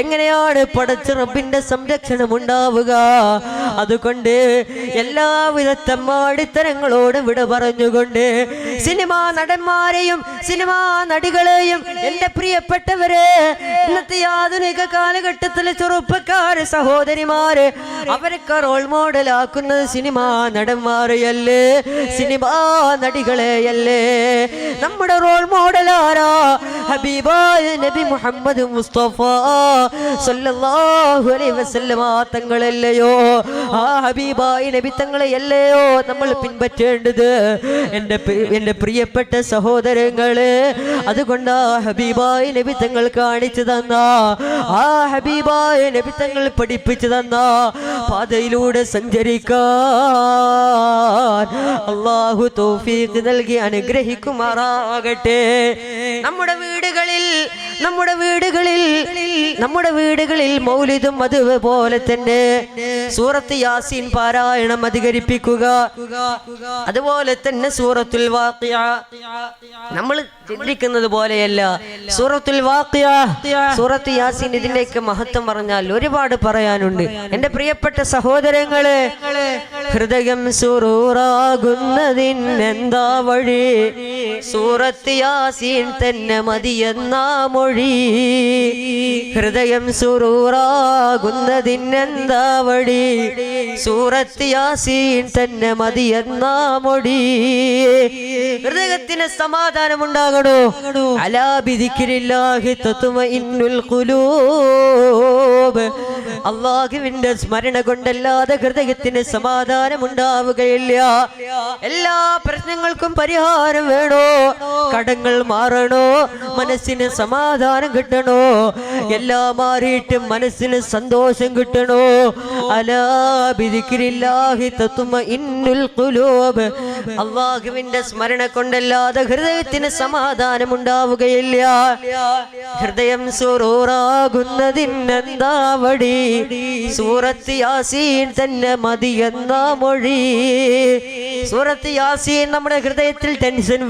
എങ്ങനെയാണ് പടച്ച റബ്ബിന്റെ സംരക്ഷണം ഉണ്ടാവുക? അതുകൊണ്ട് എല്ലാവിധ തമ്മാടിത്തരങ്ങളോട് വിട പറഞ്ഞുകൊണ്ട് സിനിമാ നടന്മാരെയും സിനിമാ നടികളെയും എൻ്റെ പ്രിയപ്പെട്ടവരെ, ഇന്നത്തെ ആധുനിക കാലഘട്ടത്തിലെ ചെറുപ്പക്കാര് സഹോദരിമാര് അവരൊക്കെ റോൾ മോഡലാക്കുന്നത് സിനിമാ നടന്മാരെയല്ലേ, സിനിമാ നടികളെയല്ലേ. നമ്മുടെ റോൾ മോഡൽ ആരാ? ഹബീബായ നബി മുഹമ്മദ് മുസ്തഫ സല്ലല്ലാഹു അലൈഹി വസല്ലമ തങ്ങളല്ലയോ? ആ ഹബീബായ നബി തങ്ങളെയല്ലയോ നമ്മൾ പിൻപറ്റേണ്ടത്? എൻ്റെ എന്റെ പ്രിയപ്പെട്ട സഹോദരങ്ങള്, അതുകൊണ്ട് ആ ഹബീബായ നബി തങ്ങൾ കാണിച്ചു തന്ന, ആ ഹബീബായ നബി തങ്ങൾ പഠിപ്പിച്ചു തന്ന പാതയിലൂടെ സഞ്ചരിക്കാൻ അല്ലാഹു തൗഫീഖ് നൽകി അനുഗ്രഹിക്കുമാറാകട്ടെ. നമ്മുടെ വീടുകളിൽ മൗലിദും അതുപോലെ തന്നെ സൂറത്ത് യാസീൻ പാരായണം അധികരിപ്പിക്കുക. അതുപോലെ തന്നെ സൂറത്തുൽ വാഖിയ നമ്മൾ ചിന്തിക്കുന്നത് പോലെയല്ല. സൂറത്തുൽ വാഖിയ, സൂറത്ത് യാസീൻ, ഇതിന്റെയൊക്കെ മഹത്വം പറഞ്ഞാൽ ഒരുപാട് പറയാനുണ്ട്. എന്റെ പ്രിയപ്പെട്ട സഹോദരങ്ങളെ, ഹൃദയം സുറൂറാകുന്നതിനെന്താ വഴി? സൂറത്ത് യാസീൻ തന്നെ മതിയെന്ന മൊഴി. ഹൃദയം സുറൂറാകുന്നതിനെന്താ വഴി? സൂറത്ത് യാസീൻ തന്നെ മതിയെന്ന മൊഴി. ഹൃദയത്തിന് സമാധാനമുണ്ടാകണോ? അലാ ബിദിക്രില്ലാഹി തത്മഇന്നുൽ ഖുലൂബ്. അല്ലാഹുവിന്റെ സ്മരണ കൊണ്ടല്ലാതെ ഹൃദയത്തിന് സമാധാനമുണ്ടാവുകയില്ല. എല്ലാ പ്രശ്നങ്ങൾക്കും പരിഹാരം വേണോ? കടങ്ങൾ മാറണോ? മനസ്സിന് സമാധാനം കിട്ടണോ? എല്ലാം മാറിയിട്ട് മനസ്സിന് സന്തോഷം കിട്ടണോ? അലാ ബിദിക്രില്ലാഹി തത്മഇന്നുൽ ഖുലൂബ്. അല്ലാഹുവിന്റെ സ്മരണ കൊണ്ടല്ലാതെ ഹൃദയത്തിന് സമാധാനമുണ്ടാവുകയില്ല. ഹൃദയം സുറൂറാകുന്നതിനെന്താ വഴി? സൂറത്ത് യാസീൻ തന്നെ മതിയെന്ന മൊഴി. സൂറത്ത് യാസീൻ നമ്മുടെ ഹൃദയത്തിൽ ടെൻഷൻ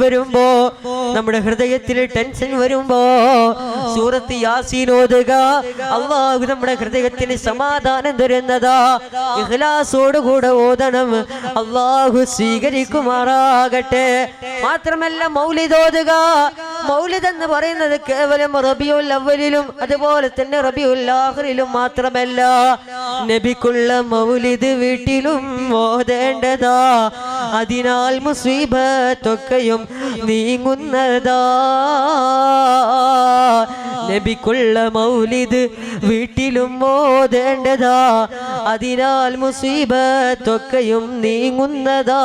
വരുമ്പോ, സൂറത്ത് യാസീൻ ഓതുക. അല്ലാഹു നമ്മുടെ ഹൃദയത്തിന് സമാധാനം തരുന്നതാ. ഇഖ്ലാസോടുകൂടെ ഓതണം. അല്ലാഹു സ്വീകരിക്കുമാറാകട്ടെ. മാത്രമല്ല മൗലിദ് ഓതുക. മൗലിദ് എന്ന് പറയുന്നത് കേവലം റബീഉൽ അവ്വലിലും അതുപോലെ തന്നെ റബീഉൽ ആഖിറിലും മാത്രമല്ല, നബിക്കുള്ള മൗലിദ് വീട്ടിലും ഓതേണ്ടതാ. അതിനാൽ മുസീബത്തൊക്കെയും നീങ്ങുന്നതാ. നബിക്കുള്ള മൗലിദ് വീട്ടിലും ഓതേണ്ടതാ. അതിനാൽ മുസീബത്തൊക്കെയും നീങ്ങുന്നതാ.